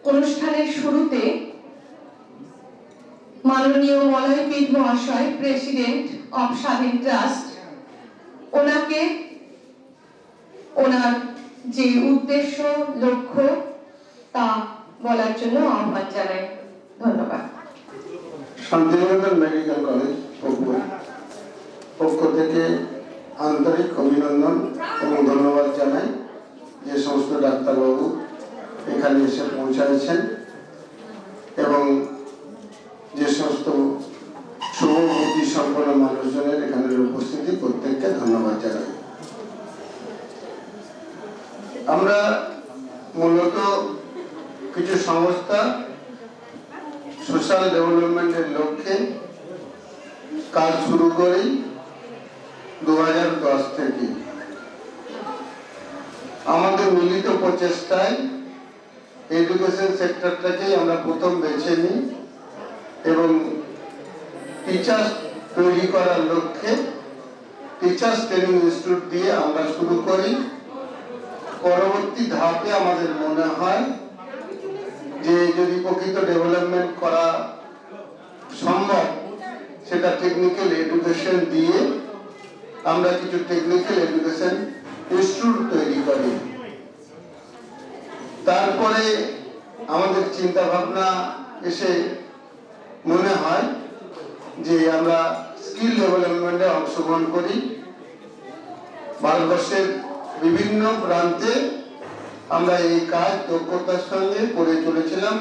অনুষ্ঠানের শুরুতে মাননীয় মলয়পীঠ মহাশয়, প্রেসিডেন্ট অফ স্বাধীন ট্রাস্ট, ওনাকে ওনার যে উদ্দেশ্য লক্ষ্য তা বলার জন্য আহ্বান জানাই। ধন্যবাদ। শান্তিনিকেতন মেডিকেল কলেজ পক্ষ থেকে আন্তরিক অভিনন্দন এবং ধন্যবাদ জানাই যে সমস্ত ডাক্তারবাবু এখানে এসে পৌঁছাচ্ছেন এবং যে সমস্ত শুভবুদ্ধি সম্পন্ন মানুষজনের এখানের উপস্থিতি, প্রত্যেককে ধন্যবাদ জানাই। আমরা মূলত কিছু সংস্থা সোশ্যাল ডেভেলপমেন্টের লক্ষ্যে কাজ শুরু করি 2010 থেকে। আমাদের মিলিত প্রচেষ্টায় এডুকেশন সেক্টরটাকেই আমরা প্রথম বেছে নিই এবং টিচার্স তৈরি করার লক্ষ্যে টিচার্স ট্রেনিং ইনস্টিটিউট দিয়ে আমরা শুরু করি। পরবর্তী ধাপে আমাদের মনে হয় যে যদি প্রকৃত ডেভেলপমেন্ট করা সম্ভব, সেটা টেকনিক্যাল এডুকেশন দিয়ে আমরা কিছু টেকনিক্যাল এডুকেশন ইনস্টিটিউট তৈরি করি। তারপরে আমাদের চিন্তা ভাবনা এসে মনে হয় যে আমরা স্কিল ডেভেলপমেন্টে অংশগ্রহণ করি। ভারতবর্ষের বিভিন্ন প্রান্তে আমরা এই কাজ দক্ষতার সঙ্গে করে চলেছিলাম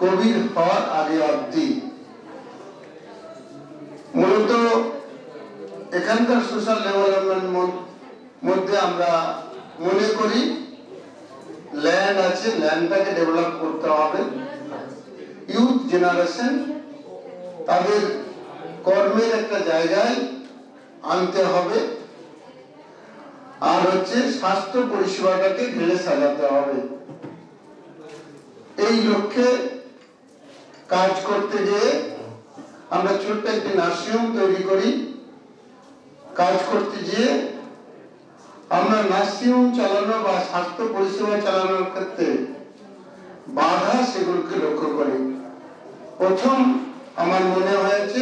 কোভিড হওয়ার আগে অবধি। মূলত এখানকার সোশ্যাল ডেভেলপমেন্ট মধ্যে আমরা মনে করি ল্যান্ড আছে, ল্যান্ডটাকে ডেভেলপ করতে হবে। ইউথ জেনারেশন তাদের কর্মের একটা জায়গায় আনতে হবে, আর হচ্ছে স্বাস্থ্য পরিষেবাটাকে ঢেলে সাজাতে হবে। এই লক্ষ্যে কাজ করতে গিয়ে আমরা ছোট্ট একটি নার্সিংহোম তৈরি করি। কাজ করতে গিয়ে আমরা নার্সিংহোম চালানো বা স্বাস্থ্য পরিষেবা চালানোর ক্ষেত্রে বাধা, সেগুলোকে লক্ষ্য করি। প্রথম আমার মনে হয়েছে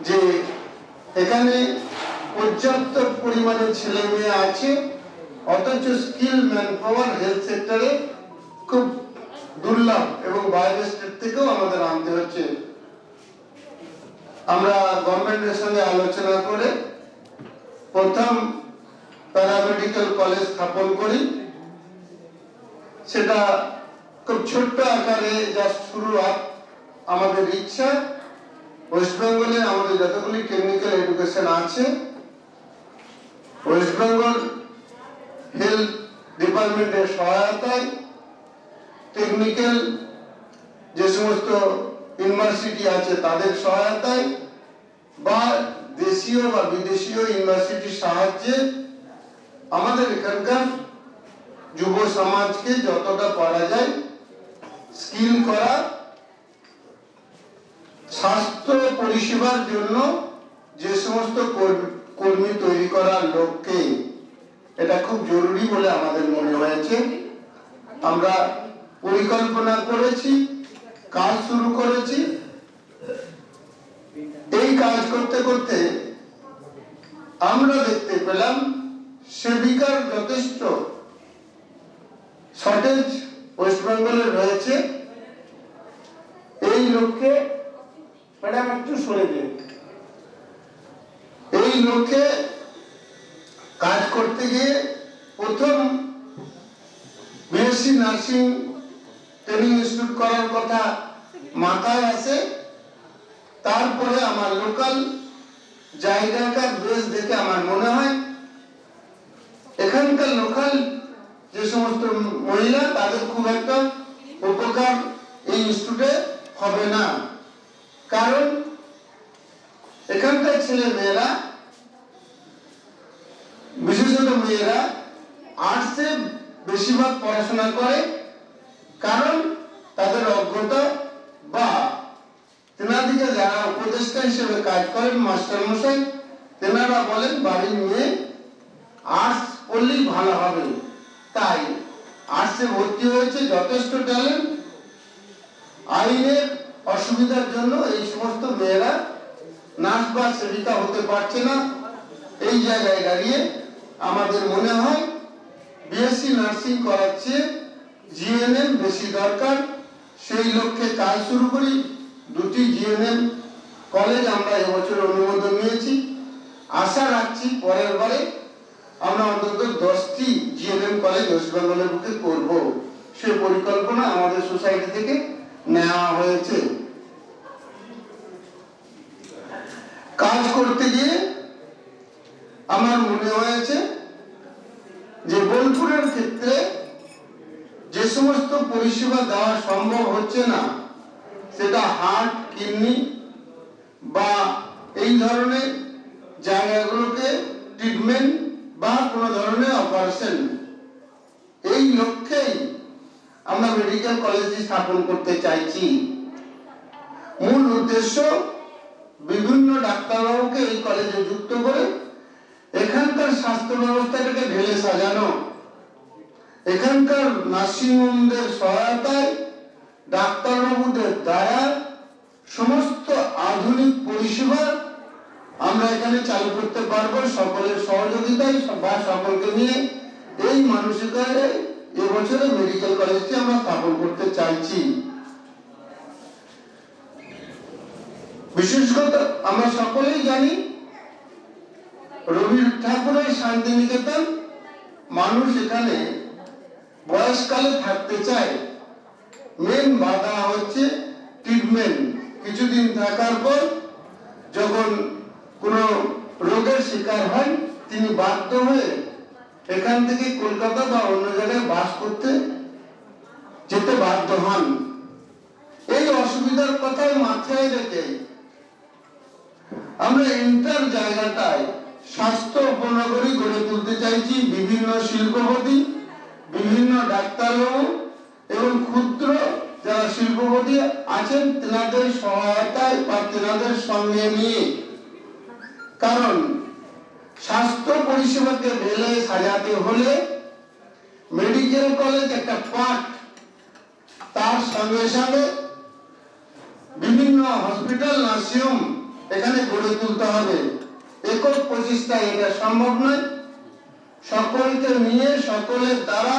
যে এখানে পর্যাপ্ত পরিমাণে ছেলে মেয়ে আছে, অথচ স্কিল ম্যান পাওয়ার হেলথ সেক্টরে খুব দুর্লভ এবং বাইরের স্টেট থেকেও আমাদের আনতে হচ্ছে। আমরা গভর্নমেন্টের সঙ্গে আলোচনা করে প্রথম প্যারামেডিক্যাল কলেজ স্থাপন করি। সেটা খুব ছোট্ট আকারে জাস্ট শুরুয়াত। আমাদের ইচ্ছা ওয়েস্ট বেঙ্গলে আমাদের যতগুলি টেকনিক্যাল এডুকেশন আছে, ওয়েস্ট বেঙ্গল হেলথ ডিপার্টমেন্টের সহায়তায় টেকনিক্যাল যে সমস্ত ইউনিভার্সিটি আছে তাদের সহায়তায় বা দেশীয় বা বিদেশীয় ইউনিভার্সিটির সাহায্যে আমাদের এখানকার যুব সমাজকে যতটা পারা যায় স্কিল করা, স্বাস্থ্য পরিষেবার জন্য যে সমস্ত কর্মী তৈরি করার লক্ষ্যে এটা খুব জরুরি বলে আমাদের মনে হয়েছে। আমরা পরিকল্পনা করেছি, কাজ শুরু করেছি। এই কাজ করতে করতে আমরা দেখতে পেলাম সেবিকার যথেষ্ট শর্টেজ ওয়েস্ট বেঙ্গলে রয়েছে। এই লক্ষ্যে ম্যাডাম একটু সরে দিন। এই লক্ষ্যে কাজ করতে গিয়ে প্রথম বিএসসি নার্সিং ট্রেনিং ইনস্টিটিউট করার কথা মাথায় আসে। তারপরে আমার লোকাল জায়গাটার বেশ দেখে আমার মনে হয় এখানকার লোকাল যে সমস্ত মহিলা তাদের খুব একটা উপকার এই ইনস্টিটিউটে হবে না। কারণ এখানকার ছেলে মেয়েরা, বিশেষত মেয়েরা, আর্টসে বেশিরভাগ পড়াশোনা করে। কারণ তাদের অজ্ঞতা বা তেনাদিকে যারা উপদেষ্টা হিসেবে কাজ করেন মাস্টার মশাই, তেনারা বলেন বাড়ির মেয়ে আর্টস পড়লেই ভালো হবে, তাই আর্টসে আর্টসে ভর্তি হয়েছে, যথেষ্ট ট্যালেন্ট, আইনের অসুবিধার জন্য এই সমস্ত মেয়েরা নার্স বা সেবিকা হতে পারছে না। এই জায়গায় দাঁড়িয়ে আমাদের মনে হয় বিএসসি নার্সিং করাচ্ছে জিএনএম বেশি দরকার। সেই লক্ষ্যে কাজ শুরু করি। 2টি জিএনএম কলেজ আমরা এবছর অনুমোদন নিয়েছি। আশা রাখছি পরের বারে আমরা অন্তত 10টি জিএনএম কলেজ ওয়েস্ট বেঙ্গলের বুকে করব। সে পরিকল্পনা আমাদের সোসাইটি থেকে নেওয়া হয়েছে। কাজ করতে গিয়ে আমার মনে হয়েছে যে বোলপুরের ক্ষেত্রে যে সমস্ত পরিষেবা দেওয়া সম্ভব হচ্ছে না, সেটা হার্ট, কিডনি বা এই ধরনের জায়গাগুলোকে ট্রিটমেন্ট বা কোনো ধরনের অপারেশন, এই লক্ষ্যেই আমরা মেডিকেল কলেজটি স্থাপন করতে চাইছি। মূল উদ্দেশ্য বিভিন্ন ডাক্তারবাবুকে এই কলেজে যুক্ত করে এখানকার স্বাস্থ্য ব্যবস্থাটাকে ঢেলে সাজানো, এখানকার নার্সিংহোমদের সহায়তায় ডাক্তারবাবুদের দ্বারা সমস্ত আধুনিক পরিষেবা আমরা এখানে চালু করতে পারবো সকলের সহযোগিতায় বা সকলকে নিয়ে। এই মানসিকতায় এবছরে মেডিকেল কলেজটি আমরা স্থাপন করতে চাইছি। বিশেষ কথা আমরা সকলেই জানি রবি ঠাকুরের শান্তিনিকেতন, মানুষ এখানে বয়সকালে থাকতে চায়। মেন বাধা হচ্ছে ট্রিটমেন্ট। কিছুদিন থাকার পর যখন কোনো রোগের শিকার হয়, তিনি বাধ্য হয়ে এখান থেকে কলকাতা বা অন্য জায়গায় বাস করতে যেতে বাধ্য হন। এই অসুবিধার কথাই মাথায় রেখে আমরা ইন্টার জায়গাটায় স্বাস্থ্য উপনগরী গড়ে তুলতে চাইছি। বিভিন্ন শিল্পপতি, বিভিন্ন ডাক্তারবাবু এবং ক্ষুদ্র যারা শিল্পপতি আছেন তেনাদের সহায়তায় বা তেনাদের সঙ্গে নিয়ে। কারণ স্বাস্থ্য পরিষেবাকে ঢেলে সাজাতে হলে মেডিকেল কলেজ একটা পার্ট, তার সঙ্গে সঙ্গে বিভিন্ন হসপিটাল, নার্সিংহোম এখানে গড়ে তুলতে হবে। একক প্রচেষ্টায় এটা সম্ভব নয়। সকলকে নিয়ে সকলের দ্বারা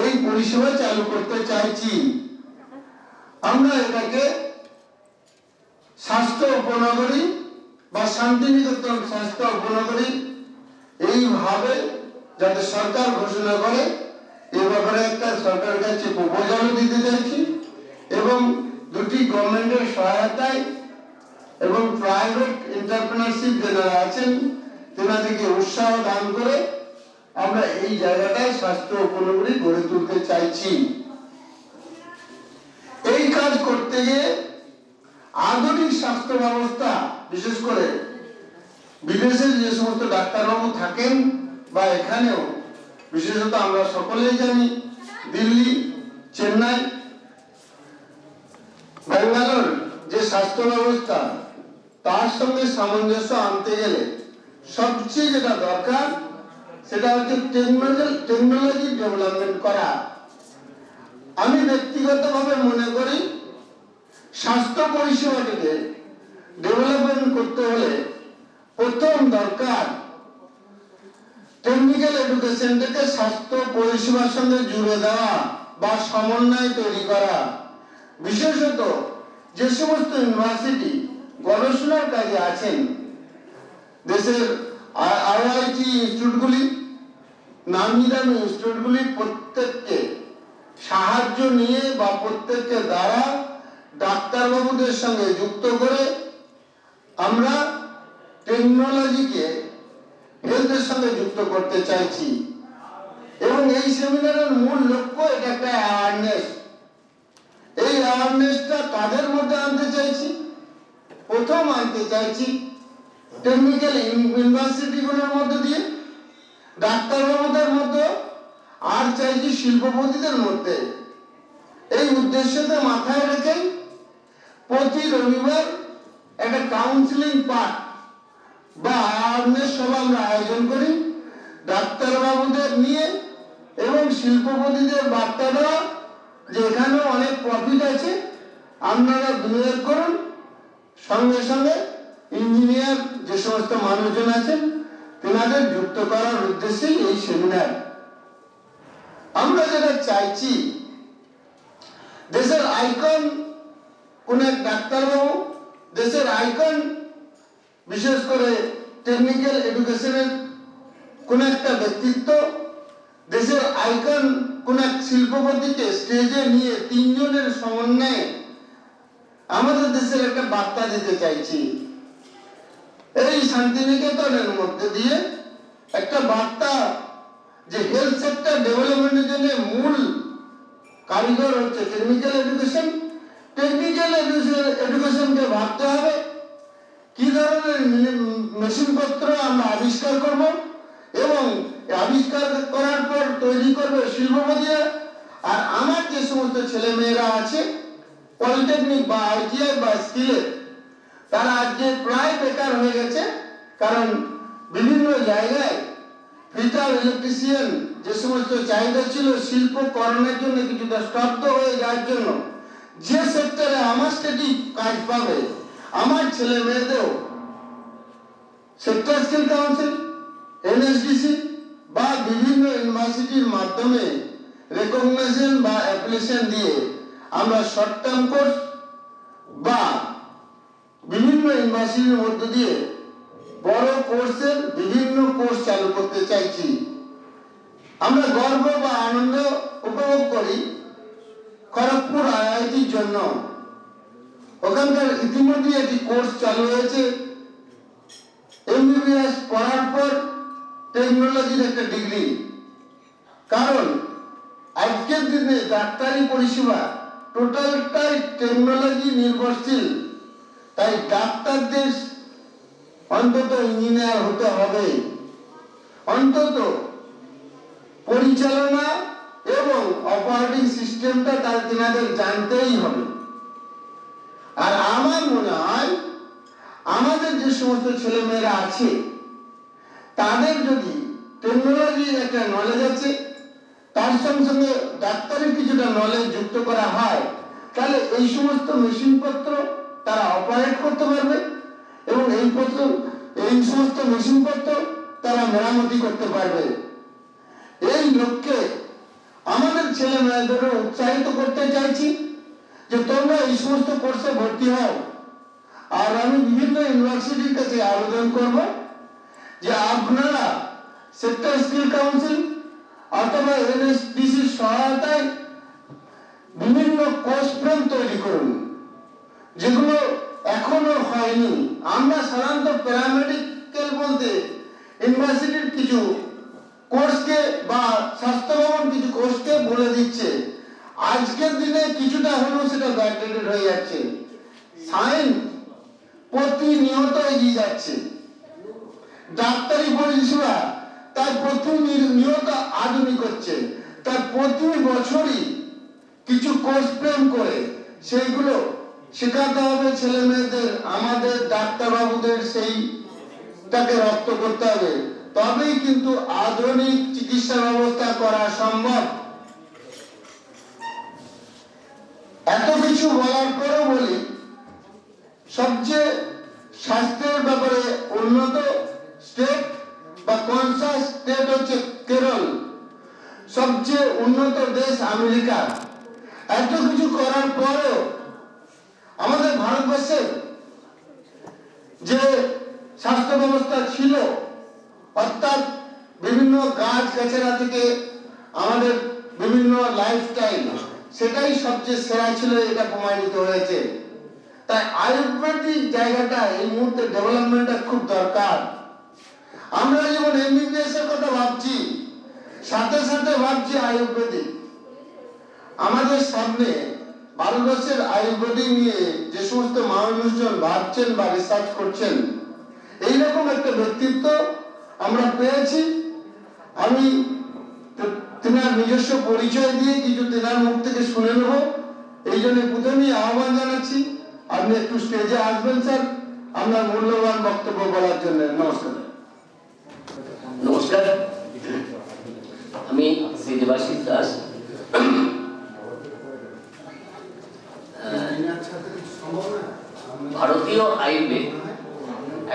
এই পরিষেবা চালু করতে চাইছি। আমরা এটাকে স্বাস্থ্য উপনগরী বা শান্তিনিকেতন স্বাস্থ্য উপনগরী এইভাবে যাতে সরকার ঘোষণা করে, এ ব্যাপারে একটা সরকারের কাছে প্রপোজালও দিতে চাইছি এবং 2টি গভর্নমেন্টের সহায়তায় এবং প্রাইভেট এন্টারপ্রেনারশিপ যারা আছেন তেনাদেরকে উৎসাহ দান করে আমরা এই জায়গাটায় স্বাস্থ্য উপনগরী গড়ে তুলতে চাইছি। এই কাজ করতে গিয়ে আধুনিক স্বাস্থ্য ব্যবস্থা, বিশেষ করে বিদেশে যে সমস্ত ডাক্তারবাবু থাকেন বা এখানেও, বিশেষত আমরা সকলেই জানি দিল্লি, চেন্নাই, ব্যাঙ্গালোর যে স্বাস্থ্য ব্যবস্থা, তার সঙ্গে সামঞ্জস্য আনতে গেলে সবচেয়ে যেটা দরকার সেটা হচ্ছে টেকনোলজি ডেভেলপমেন্ট করা। আমি ব্যক্তিগতভাবে মনে করি স্বাস্থ্য পরিষেবাটিকে ডেভেলপমেন্ট করতে হলে প্রথম দরকার টেকনিক্যাল এডুকেশনটাকে স্বাস্থ্য পরিষেবার সঙ্গে জুড়ে দেওয়া বা সমন্বয় তৈরি করা। বিশেষত যে সমস্ত ইউনিভার্সিটি গবেষণার কাজে আছেন, দেশের আইআইটি ইনস্টিটিউটগুলি, নামি দামি ইনস্টিটিউটগুলি প্রত্যেককে সাহায্য নিয়ে বা প্রত্যেককে দ্বারা ডাক্তারবাবুদের সঙ্গে যুক্ত করে আমরা টেকনোলজিকে হেলথের সঙ্গে যুক্ত করতে চাইছি। এবং এই সেমিনারের মূল লক্ষ্য এটা একটা অ্যাওয়ারনেস। এই অ্যাওয়ারনেসটা কাদের মধ্যে আনতে চাইছি? প্রথম আনতে চাইছি টেকনিক্যাল ইউনিভার্সিটিগুলোর মধ্যে দিয়ে, ডাক্তারবাবুদের মধ্যে, আর চাইছি শিল্পপতিদের মধ্যে। এই উদ্দেশ্যকে মাথায় রেখে প্রতি রবিবার একটা কাউন্সিলিং পার্ট বা অ্যাওয়ারনেস সভা আমরা আয়োজন করি ডাক্তারবাবুদের নিয়ে এবং শিল্পপতিদের বার্তা দেওয়া যে এখানেও অনেক প্রফিট আছে, আপনারা বিনিয়োগ করুন। সঙ্গে সঙ্গে ইঞ্জিনিয়ার যে সমস্ত মানুষজন আছেন তেনাদের যুক্ত করার উদ্দেশ্যেই এই সেমিনার। আমরা যেটা চাইছি, দেশের আইকন কোন এক ডাক্তারবাবু, দেশের আইকন বিশেষ করে টেকনিক্যাল এডুকেশনের কোন একটা ব্যক্তিত্ব, দেশের আইকন কোন এক শিল্পপতিকে স্টেজে নিয়ে তিনজনের সমন্বয়ে আমাদের দেশের একটা বার্তা দিতে চাইছি। এই শান্তিনিকেতনের মধ্যে দিয়ে একটা বার্তা যে হেলথ সেক্টর ডেভেলপমেন্টের জন্য মূল কারিগর হচ্ছে টেকনিক্যাল এডুকেশন। টেকনিক্যাল এডুকেশনকে ভাবতে হবে কি ধরনের মেশিনপত্র আমরা আবিষ্কার করব, এবং আবিষ্কার করার পর তৈরি করবে শিল্পপতিরা। আর আমার যে সমস্ত ছেলে মেয়েরা আছে পলিটেকনিক বা আইটিআই বা স্কিলে, তারা আজকে প্রায় বেকার হয়ে গেছে, কারণ বিভিন্ন জায়গায় ফিটার ইলেকট্রিশিয়ান যে সমস্ত চাহিদা ছিল শিল্পকরণের জন্য কিছুটা স্তব্ধ হয়ে যাওয়ার জন্য, যে সেক্টরে আমার স্টেটিক কাজ পাবে আমার ছেলে মেয়েদেরও সেক্টর স্কিল কাউন্সিল, এনএসডিসি বা বিভিন্ন ইউনিভার্সিটির মাধ্যমে রেকগনিশন বা অ্যাপ্লিকেশন দিয়ে আমরা শর্ট টার্ম কোর্স বা বিভিন্ন ইউনিভার্সিটির মধ্য দিয়ে বড় কোর্সের বিভিন্ন কোর্স চালু করতে চাইছি। আমরা গর্ব বা আনন্দ উপভোগ করি খড়গপুর আইআইটির জন্য। ওখানকার ইতিমধ্যে একটি কোর্স চালু হয়েছে, এমবিবিএস পড়ার পর টেকনোলজির একটা ডিগ্রি। কারণ আজকের দিনে ডাক্তারি পরিষেবা টোটালটাই টেকনোলজি নির্ভরশীল, তাই ডাক্তারদের অন্তত ইঞ্জিনিয়ার হতে হবে, অন্তত পরিচালনা এবং অপারেটিং সিস্টেমটা তেনাদের জানতেই হবে। আর আমার মনে হয় আমাদের যে সমস্ত ছেলে মেয়েরা আছে তাদের যদি টেকনোলজির একটা নলেজ আছে, তার সঙ্গে সঙ্গে ডাক্তারের কিছুটা নলেজ যুক্ত করা হয়, তাহলে এই সমস্ত মেশিনপত্র তারা অপারেট করতে পারবে এবং এই সমস্ত মেশিনপত্র তারা মেরামতি করতে পারবে। এই লক্ষ্যে আমাদের ছেলে মেয়েদেরও উৎসাহিত করতে চাইছি যে তোমরা এই সমস্ত কোর্সে ভর্তি হও। আর আমি বিভিন্ন ইউনিভার্সিটির কাছে আবেদন করব যে আপনারা সেক্টর স্কিল কাউন্সিল অথবা এনএসডিসির সহায়তায় বিভিন্ন কোর্স ফ্রেম তৈরি করুন, যেগুলো এখনো হয়নি। আমরা সাধারণত প্যারামেডিক্যাল বলতে ইউনিভার্সিটির কিছু কোর্সকে বা স্বাস্থ্য ভবন কিছু কোর্সকে বলে দিচ্ছে, আজকের দিনে কিছুটা হলেও সেটা ব্যাকডেটেড হয়ে যাচ্ছে। সায়েন্স প্রতিনিয়ত এগিয়ে যাচ্ছে, ডাক্তারি পরিষেবা তার প্রতিনিয়ত আধুনিক হচ্ছে, তার প্রতি বছরই কিছু কোর্স ফ্রেম করে সেইগুলো শেখাতে হবে ছেলে মেয়েদের। আমাদের ডাক্তারবাবুদের সেইটাকে রপ্ত করতে হবে, তবেই কিন্তু আধুনিক চিকিৎসা ব্যবস্থা করা সম্ভব। এত কিছু বলার পরেও বলি, সবচেয়ে স্বাস্থ্যের ব্যাপারে উন্নত স্টেট বা কনসাস স্টেট হচ্ছে কেরল, সবচেয়ে উন্নত দেশ আমেরিকা। এত কিছু করার পরেও আমাদের ভারতবর্ষের যে স্বাস্থ্য ব্যবস্থা ছিল, অর্থাৎ বিভিন্ন গাছ গাছড়া থেকে আমাদের বিভিন্ন লাইফস্টাইল, সেটাই সবচেয়ে সেরা ছিল, এটা প্রমাণিত হয়েছে। তাই আয়ুর্বেদিক জায়গাটা এই মুহূর্তে ডেভেলপমেন্টটা খুব দরকার। আমরা যেমন এমবিবিএস এর কথা ভাবছি, সাথে সাথে ভাবছি আয়ুর্বেদিক। আমাদের সামনে ভারতবর্ষের আয়ুর্বেদিক নিয়ে যে সমস্ত মানুষজন ভাবছেন বা রিসার্চ করছেন, এইরকম একটা ব্যক্তিত্ব আমরা পেয়েছি। আমি তেনার নিজস্ব পরিচয় দিয়ে কিছু তেনার মুখ থেকে শুনে নেব, এই জন্য প্রথমেই আহ্বান জানাচ্ছি আপনি একটু স্টেজে আসবেন স্যার, আপনার মূল্যবান বক্তব্য বলার জন্য। নমস্কার। নমস্কার। আমি শ্রী দেবাশিস দাস। ভারতীয় আয়ুর্বেদ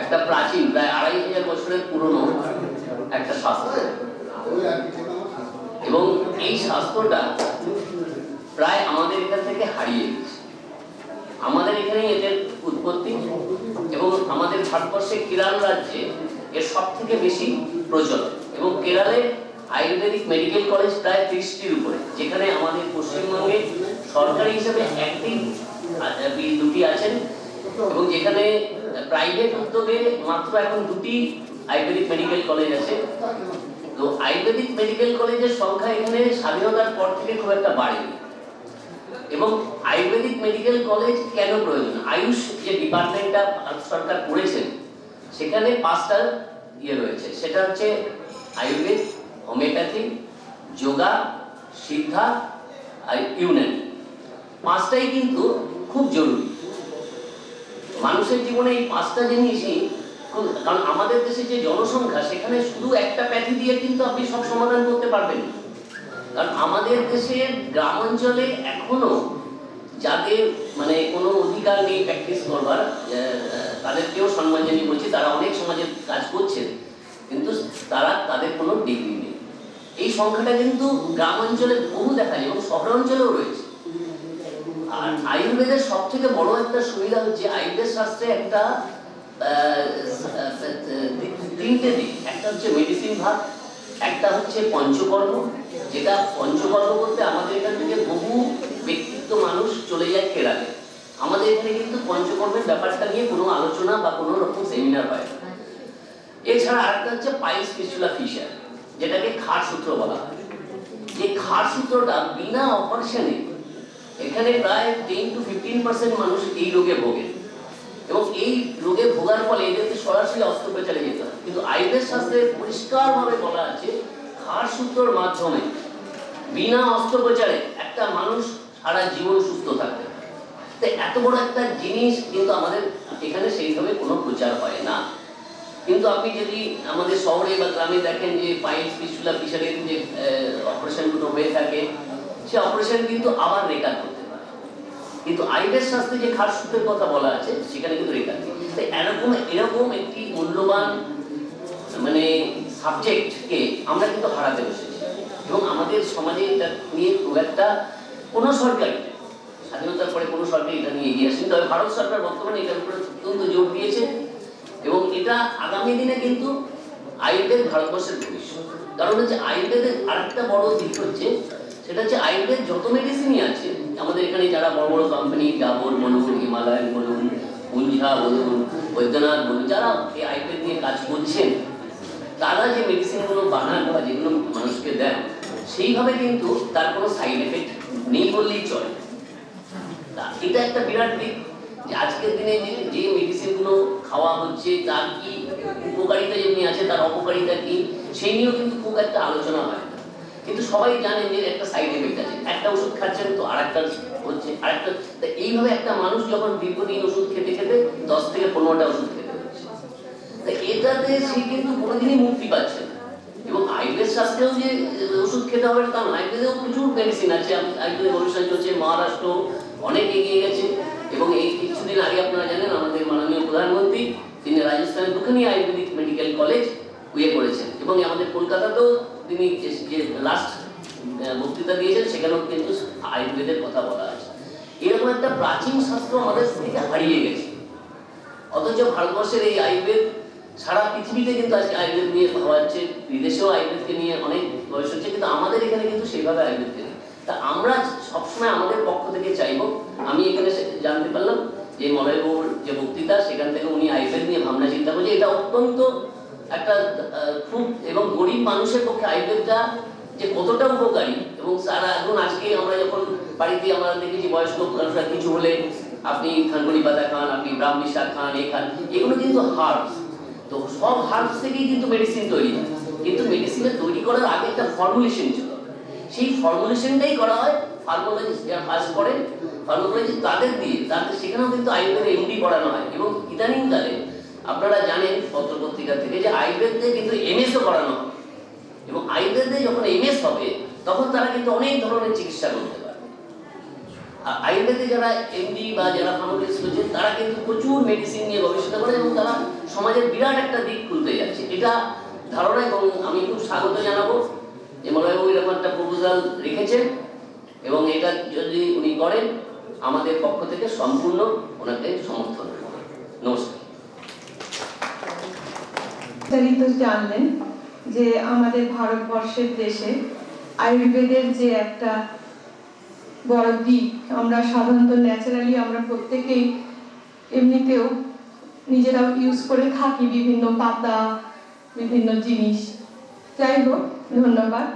একটা প্রাচীন প্রায় 2500 বছরের পুরনো একটা শাস্ত্র, এবং এই শাস্ত্রটা প্রায় আমাদের এখান থেকে হারিয়ে গেছে। আমাদের এখানেই এদের উৎপত্তি, এবং আমাদের ভারতবর্ষে কেরল রাজ্যে এর সব থেকে বেশি প্রচলন। এবং কেরলে আয়ুর্বেদিক মেডিকেল কলেজ প্রায় 30টির উপরে, যেখানে আমাদের পশ্চিমবঙ্গে সরকারি হিসেবে দুটি আছেন, এবং যেখানে প্রাইভেট উদ্যোগে মাত্র এখন 2টি আয়ুর্বেদিক মেডিকেল কলেজ আছে। তো আয়ুর্বেদিক মেডিকেল কলেজের সংখ্যা এখানে স্বাধীনতার পর থেকে খুব একটা বাড়েনি। এবং আয়ুর্বেদিক মেডিকেল কলেজ কেন প্রয়োজন? আয়ুষ যে ডিপার্টমেন্টটা সরকার করেছেন, সেখানে 5টা রয়েছে। সেটা হচ্ছে আয়ুর্বেদ, হোমিওপ্যাথি, যোগা, সিদ্ধা আর ইউনানি। 5টাই কিন্তু খুব জরুরি মানুষের জীবনে। এই 5টা জিনিসই, কারণ আমাদের দেশে যে জনসংখ্যা, সেখানে শুধু একটা প্যাথি দিয়ে কিন্তু আপনি সব সমাধান করতে পারবেন না। কারণ আমাদের দেশের গ্রাম অঞ্চলে এখনো যাদের মানে কোনো অধিকার নেই প্র্যাকটিস করবার, তাদেরকেও সম্মান জানিয়ে বলছি, তারা অনেক সমাজের কাজ করছেন, কিন্তু তাদের কোনো ডিগ্রি নেই। এই সংখ্যাটা কিন্তু গ্রাম অঞ্চলে বহু দেখা যায়, এবং শহর অঞ্চলেও রয়েছে। আর আয়ুর্বেদের সব থেকে বড় একটা সুবিধা হচ্ছে, আয়ুর্বেদ শাস্ত্রে একটা 3টে দিক। একটা হচ্ছে মেডিসিন ভাগ, একটা হচ্ছে পঞ্চকর্ম, যেটা পঞ্চকর্ম বলতে আমাদের এখান থেকে বহু ব্যক্তিত্ব মানুষ চলে যায় কেরালে। আমাদের এখানে কিন্তু পঞ্চকর্মের ব্যাপারটা নিয়ে কোনো আলোচনা বা কোনো রকম সেমিনার হয় না। এছাড়া আরেকটা হচ্ছে পাইলস ফিস্টুলা ফিশার, যেটাকে খাড় সূত্র বলা হয়। এই খাড় সূত্রটা বিনা অপারেশনে এখানে প্রায় 10 to 15% মানুষ এই রোগে ভোগে, এবং এই রোগে ভোগার ফলে এদেরকে সরাসরি অস্ত্রোপচারে যেতে হয়। কিন্তু আয়ুর্বেদ শাস্ত্রে পরিষ্কারভাবে বলা আছে, খাড় সূত্রের মাধ্যমে বিনা অস্ত্রোপচারে একটা মানুষ সারা জীবন সুস্থ থাকতে পারে। তো এত বড় একটা জিনিস কিন্তু আমাদের এখানে সেইভাবে কোনো প্রচার হয় না। কিন্তু আপনি যদি আমাদের শহরে বা গ্রামে দেখেন যে পাইলস ফিস্টুলা ফিশারের যে অপারেশনগুলো হয়ে থাকে, সে অপারেশন কিন্তু আবার রেকভার করতে পারে। কিন্তু আয়ুর্বেদ শাস্ত্রে যে খাড় সূত্রের কথা বলা আছে, সেখানে কিন্তু রেকভার নেই। তাই এরকম একটি মূল্যবান মানে সাবজেক্টকে আমরা কিন্তু হারাতে বসেছি, এবং আমাদের সমাজে এটা নিয়ে খুব একটা কোনো সরকারি, স্বাধীনতার পরে কোনো সরকার এটা নিয়ে এগিয়ে আসেনি। তবে ভারত সরকার বর্তমানে এটার উপরে অত্যন্ত জোর দিয়েছে, এবং এটা আগামী দিনে কিন্তু আয়ুর্বেদ ভারতবর্ষের ভবিষ্যৎ। কারণ হচ্ছে আয়ুর্বেদের আরেকটা বড় দিক হচ্ছে, সেটা হচ্ছে আয়ুর্বেদ যত মেডিসিনই আছে আমাদের এখানে, যারা বড় বড় কোম্পানি, ডাবর বলুন, হিমালয়ান বলুন, পুঞ্জা বলুন, বৈদ্যনাথ বলুন, যারা এই আয়ুর্বেদ নিয়ে কাজ করছেন, তারা যে মেডিসিনগুলো বানান বা যেগুলো মানুষকে দেন, সেইভাবে কিন্তু তার কোনো সাইড এফেক্ট নেই বললেই চলে। এটা একটা বিরাট দিক, যে আজকের দিনে যে মেডিসিনগুলো খাওয়া হচ্ছে, তার কি উপকারিতা যেমনি আছে, তার অপকারিতা কি, সেই নিয়েও কিন্তু খুব একটা আলোচনা হয় না। কিন্তু সবাই জানেন যে একটা সাইড এফেক্ট আছে, একটা ওষুধ খাচ্ছেন তো আরেকটা হচ্ছে, আরেকটা। এইভাবে একটা মানুষ যখন দীর্ঘদিন ওষুধ খেতে খেতে 10 থেকে 15টা ওষুধ খেতে হচ্ছে, এটাতে সে কিন্তু কোনোদিনই মুক্তি পাচ্ছে না। এবং আয়ুর্বেদ শাস্ত্রেও যে ওষুধ খেতে হবে তা নয়, আয়ুর্বেদেও প্রচুর মেডিসিন আছে। আয়ুর্বেদের গবেষণা চলছে, মহারাষ্ট্র অনেক এগিয়ে গেছে। এবং এই কিছুদিন আগে আপনারা জানেন, আমাদের মাননীয় প্রধানমন্ত্রী তিনি রাজস্থানের 2খানি আয়ুর্বেদিক মেডিকেল কলেজ করেছেন, এবং আমাদের কলকাতাতেও তিনি যে লাস্ট বক্তৃতা দিয়েছেন, সেখানেও কিন্তু আয়ুর্বেদের কথা বলা আছে। এরকম একটা প্রাচীন শাস্ত্র আমাদের থেকে হারিয়ে গেছে, অথচ ভারতবর্ষের এই আয়ুর্বেদ সারা পৃথিবীতে কিন্তু আজকে আয়ুর্বেদ নিয়ে ভাবা হচ্ছে, বিদেশেও আয়ুর্বেদকে নিয়ে অনেক গবেষণা হচ্ছে, কিন্তু আমাদের এখানে কিন্তু সেইভাবে আয়ুর্বেদকে নেই। তা আমরা সবসময় আমাদের পক্ষ থেকে চাইব, আমি এখানে জানতে পারলাম যে মলয়বাবুর যে বক্তৃতা, সেখান থেকে উনি আয়ুর্বেদ নিয়ে ভাবনা চিন্তা করছে। এটা অত্যন্ত একটা খুব, এবং গরিব মানুষের পক্ষে আয়ুর্বেদটা যে কতটা উপকারী। এবং সারা এখন আজকে আমরা যখন বাড়িতে আমরা দেখেছি বয়স্ক মানুষরা কিছু হলে আপনি থানকুনি পাতা খান, আপনি ব্রাহ্মী শাক খান, এ খান, এগুলো কিন্তু হার্বস। তো সব হার্বস থেকেই কিন্তু মেডিসিন তৈরি হয়, কিন্তু মেডিসিনে তৈরি করার আগে একটা ফর্মুলেশন ছিল। সেই ফর্মুলেশনটাই করা হয় ফার্মাকোলজিস্ট যারা পাস করেন, ফার্মাকোলজিস্ট তাদের সেখানেও কিন্তু আয়ুর্বেদে এমডি পড়ানো হয়। এবং ইদানিংকালে আপনারা জানেন পত্র পত্রিকা থেকে যে আয়ুর্বেদে কিন্তু এমএসও করানো হয়। এবং আয়ুর্বেদে যখন এমএস হবে তখন তারা কিন্তু অনেক ধরনের চিকিৎসা করতে পারে। আর আয়ুর্বেদে যারা এমডি বা যারা ফার্মাসিস্ট রয়েছে তারা কিন্তু প্রচুর মেডিসিন নিয়ে গবেষণা করে এবং তারা সমাজের বিরাট একটা দিক খুলতে যাচ্ছে, এটা ধারণা। এবং আমি খুব স্বাগত জানাবো যে মলয়বাবু এরকম একটা প্রপোজাল রেখেছেন এবং এটা যদি উনি করেন আমাদের পক্ষ থেকে সম্পূর্ণ ওনাকে সমর্থন। নমস্কার। বিস্তারিত জানলেন যে আমাদের ভারতবর্ষের দেশে আয়ুর্বেদের যে একটা বড় দিক, আমরা সাধারণত ন্যাচারালি আমরা প্রত্যেকেই এমনিতেও নিজেরাও ইউজ করে থাকি বিভিন্ন পাতা, বিভিন্ন জিনিস। যাই হোক, ধন্যবাদ।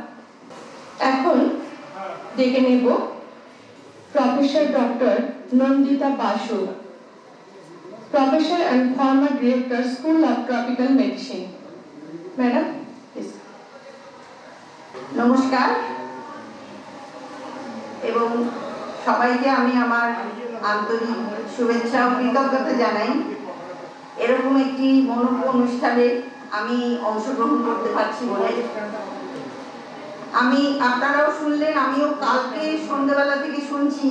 এখন ডেকে নেব professor doctor Nandita Basu, professor and former director, school of tropical medicine. Madam please. নমস্কার এবং সবাইকে আমি আমার আন্তরিক শুভেচ্ছা ও কৃতজ্ঞতা জানাই। এরকম একটি মনোজ্ঞ অনুষ্ঠানে আমি অংশগ্রহণ করতে পারছি বলে। আপনারাও শুনলেন, আমিও কালকে সন্ধ্যাবেলা থেকে শুনছি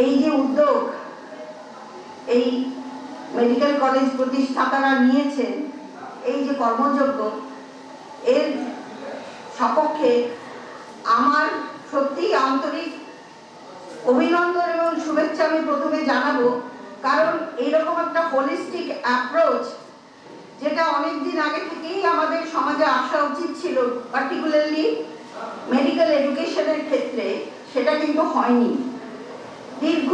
এই যে উদ্যোগ এই মেডিকেল কলেজ প্রতিষ্ঠাতারা নিয়েছেন, এই যে কর্মযজ্ঞ, এর সপক্ষে আমার সত্যিই আন্তরিক অভিনন্দন এবং শুভেচ্ছা আমি প্রথমে জানাবো। কারণ এইরকম একটা হোলিস্টিক অ্যাপ্রোচ যেটা অনেকদিন আগে থেকেই আমাদের সমাজে আসা উচিত ছিল, পার্টিকুলারলি মেডিকেল এডুকেশনের ক্ষেত্রে, সেটা কিন্তু হয়নি। দীর্ঘ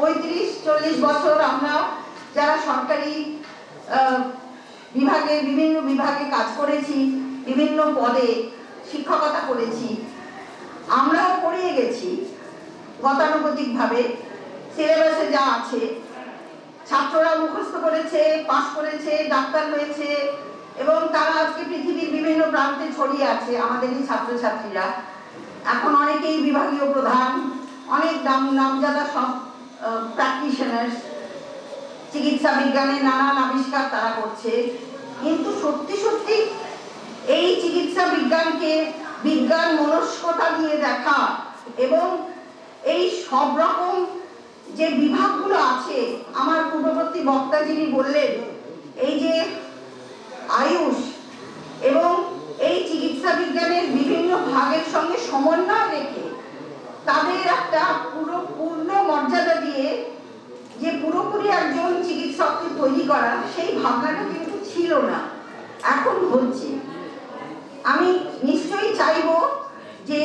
35-40 বছর আমরা যারা সরকারি বিভাগে, বিভিন্ন বিভাগে কাজ করেছি, বিভিন্ন পদে শিক্ষকতা করেছি, আমরাও পড়িয়ে গেছি গতানুগতিকভাবে সিলেবাসে যা আছে। ছাত্ররা মুখস্থ করেছে, পাশ করেছে, ডাক্তার হয়েছে এবং তারা আজকে পৃথিবীর বিভিন্ন প্রান্তে ছড়িয়ে আছে। আমাদের এই ছাত্রছাত্রীরা এখন অনেকেই বিভাগীয় প্রধান, অনেক নামজাদা সব প্র্যাকটিশনার্স, চিকিৎসা বিজ্ঞানে নানান আবিষ্কার তারা করছে। কিন্তু সত্যি সত্যি এই চিকিৎসা বিজ্ঞানকে বিজ্ঞান মনস্কতা দিয়ে দেখা এবং এই সব রকম যে বিভাগগুলো আছে, আমার পূর্ববর্তী বক্তা যিনি বললেন, এই যে আয়ুষ এবং এই চিকিৎসা বিজ্ঞানের বিভিন্ন ভাগের সঙ্গে সমন্বয় রেখে তাদের একটা পূর্ণ মর্যাদা দিয়ে যে পুরোপুরি একজন চিকিৎসককে তৈরি করা, সেই ভাবনাটা কিন্তু ছিল না, এখন হচ্ছে। আমি নিশ্চয়ই চাইবো যে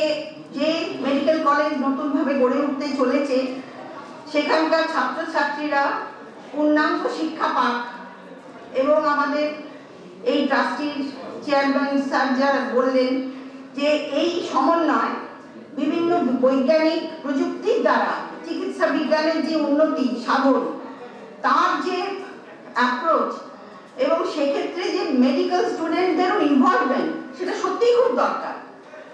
যে মেডিকেল কলেজ নতুনভাবে গড়ে উঠতে চলেছে সেখানকার ছাত্রছাত্রীরা পূর্ণাঙ্গ শিক্ষা পাক এবং আমাদের এই ট্রাস্টির চেয়ারম্যান স্যার যারা বললেন যে এই সমন্বয় বিভিন্ন বৈজ্ঞানিক প্রযুক্তির দ্বারা চিকিৎসা বিজ্ঞানের যে উন্নতি সাধন, তার যে অ্যাপ্রোচ এবং সেক্ষেত্রে যে মেডিকেল স্টুডেন্টদেরও ইনভলভমেন্ট, সেটা সত্যিই খুব দরকার।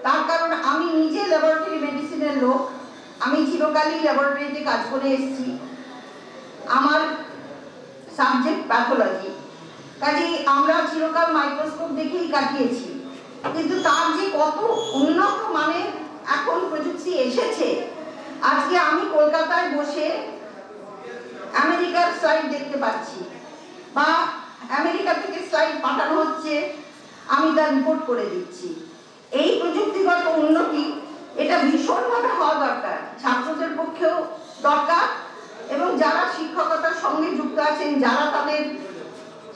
তার কারণ আমি নিজে ল্যাবরেটরি মেডিসিনের লোক, আমি চিরকালই ল্যাবরেটরিতে কাজ করে এসেছি, আমার সাবজেক্ট প্যাথোলজি, কাজেই আমরা চিরকাল মাইক্রোস্কোপ দেখেই কাটিয়েছি। কিন্তু তার যে কত উন্নত মানের এখন প্রযুক্তি এসেছে, আজকে আমি কলকাতায় বসে আমেরিকার স্লাইড দেখতে পাচ্ছি বা আমেরিকা থেকে স্লাইড পাঠানো হচ্ছে, আমি তার রিপোর্ট করে দিচ্ছি। এই প্রযুক্তিগত উন্নতি এটা ভীষণভাবে হওয়া দরকার, ছাত্রদের পক্ষেও দরকার এবং যারা শিক্ষকতার সঙ্গে যুক্ত আছেন, যারা তাদের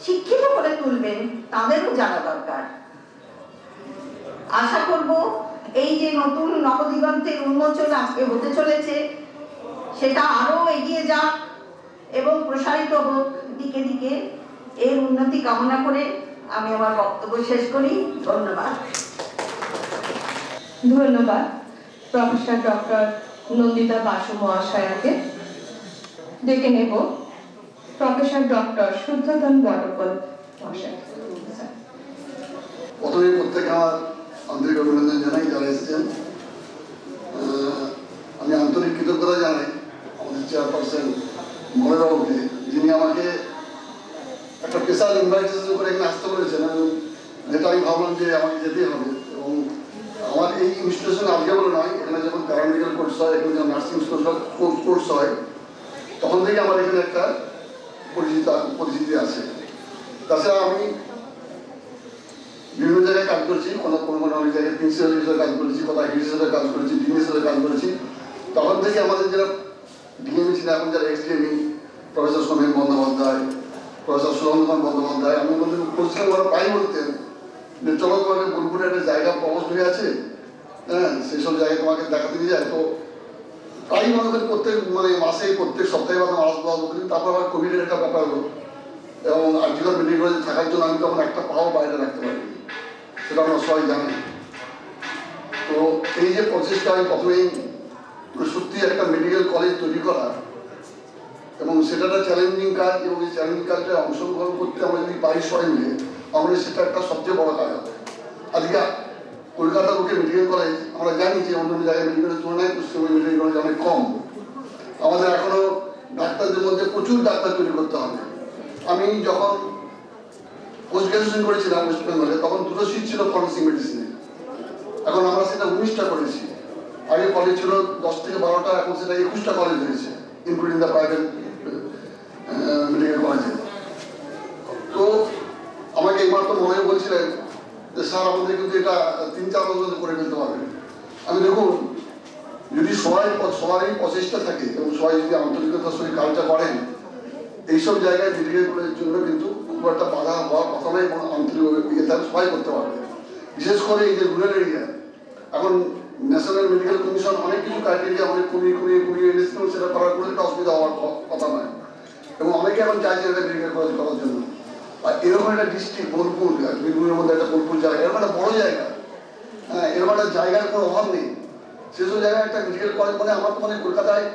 শিক্ষিত করে তুলবেন, তাদেরও জানা দরকার। আশা করব এই যে নতুন নবদিগন্তের উন্মোচন আজকে হতে চলেছে, সেটা আরো এগিয়ে যাক এবং প্রসারিত হোক দিকে দিকে। এর উন্নতি কামনা করে আমি আমার বক্তব্য শেষ করি। ধন্যবাদ। ধন্যবাদ প্রফেসর ডক্টর নন্দিতা বাসু মহাশয়াকে। ডেকে নেব প্রফেসর ডক্টর শুদ্ধোধন বটকল মহাশয়। প্রথমে প্রত্যেকে আমার আন্তরিক অভিনন্দন জানাই যারা এসেছেন। আমি আন্তরিক কৃতজ্ঞতা জানাই আমাদের চেয়ারপারসন মলয়বাবুকে, যিনি আমাকে একটা স্পেশাল ইনভাইটেশন করে এখানে আসতে বলেছেন, যেটা আমি ভাবলাম যে আমাকে যেতেই হবে। এই ইনস্টিটিউশন আজকে বলে নয়, এখানে যখন প্যারামেডিক্যাল কোর্স হয়, এখানে যখন নার্সিং কোর্স হয়, তখন থেকে আমার এখানে একটা পরিচিতি আছে। তাছাড়া আমি বিভিন্ন জায়গায় কাজ করেছি, কোনো অনেক জায়গায় প্রিন্সিপাল হিসেবে কাজ করেছি, কোথাও হেড হিসেবে কাজ করেছি, ডিন হিসেবে কাজ করেছি। তখন থেকে আমাদের যারা ডিএমই ছিল, এখন যারা এক্সডিএমই, প্রফেসর সোমেন বন্দ্যোপাধ্যায়, প্রফেসর সুরেন্দ্র বন্দ্যোপাধ্যায়, আমি বলতে পরিষ্কার ওরা প্রায় বলতেন যে চলো তোমাকে বোলপুরে একটা জায়গা প্রবস হয়ে আছে, হ্যাঁ সেসব জায়গায় তোমাকে দেখাতে নিয়ে যায়। তো প্রায় মনে করি প্রত্যেক মাসে প্রত্যেক সপ্তাহে বা আসবো করি। তারপর আবার কোভিডের একটা ব্যাপার হলো এবং আর্টিকেল মেডিকেল কলেজে থাকার জন্য আমি তখন একটা পাও বাইরে রাখতে পারিনি, সেটা আমরা সবাই জানি। তো এই যে প্রচেষ্টা, আমি প্রথমেই সত্যি একটা মেডিকেল কলেজ তৈরি করা এবং সেটা একটা চ্যালেঞ্জিং কাজ, এবং এই চ্যালেঞ্জিং কাজটা অংশগ্রহণ করতে আমরা যদি পারি সবাই মিলে, আমরা সেটা একটা সবচেয়ে বড় কাজ হবে। আজকে কলকাতার বুকে মেডিকেল কলেজ আমরা জানি যে অন্য জায়গায় মেডিকেলের তুলনায় পশ্চিমবঙ্গ মেডিকেল কলেজ অনেক কম। আমাদের এখনো ডাক্তারদের মধ্যে প্রচুর ডাক্তার তৈরি করতে হবে। আমি যখন পোস্ট গ্রাজুয়েশন করেছিলাম ওয়েস্ট বেঙ্গলে, তখন 2টো সিট ছিল ফরেন্সিক মেডিসিনে, এখন আমরা সেটা 19টা করেছি। আগে কলেজ ছিল 10 থেকে 12টা, এখন সেটা 21টা কলেজ হয়েছে, ইনক্লুডিং দ্য প্রাইভেট মেডিকেল কলেজে। তো আমাকে এইমাত্র মনে বলছিলেন যে স্যার আমাদের কিন্তু এটা 3-4 বছর করে ফেলতে পারবেন। আমি দেখুন, যদি সবারই প্রচেষ্টা থাকে এবং সবাই যদি আন্তরিকতার সঙ্গে কাজটা করেন, এইসব জায়গায় মেডিকেল কলেজের জন্য কিন্তু খুব একটা বাধা হওয়ার কথা নয়, এবং আন্তরিক সবাই করতে পারবে। বিশেষ করে এই যে রুরাল এরিয়া, এখন ন্যাশনাল মেডিকেল কমিশন অনেক কিছু ক্রাইটেরিয়া অনেক কমিয়ে এনেছিল, সেটা করার কোনো একটা অসুবিধা হওয়ার কথা নয়, এবং অনেকে এখন চাইছে একটা মেডিকেল কলেজ করার জন্য। আর এরকম একটা ডিস্ট্রিক্ট বোলপুর, বীরভূমের মধ্যে একটা বোলপুর জায়গা, এরকম একটা বড় জায়গা, হ্যাঁ এরকম একটা জায়গার কোনো অভাব নেই। সেসব জায়গায় একটা মেডিকেল কলেজ আমার কলকাতায়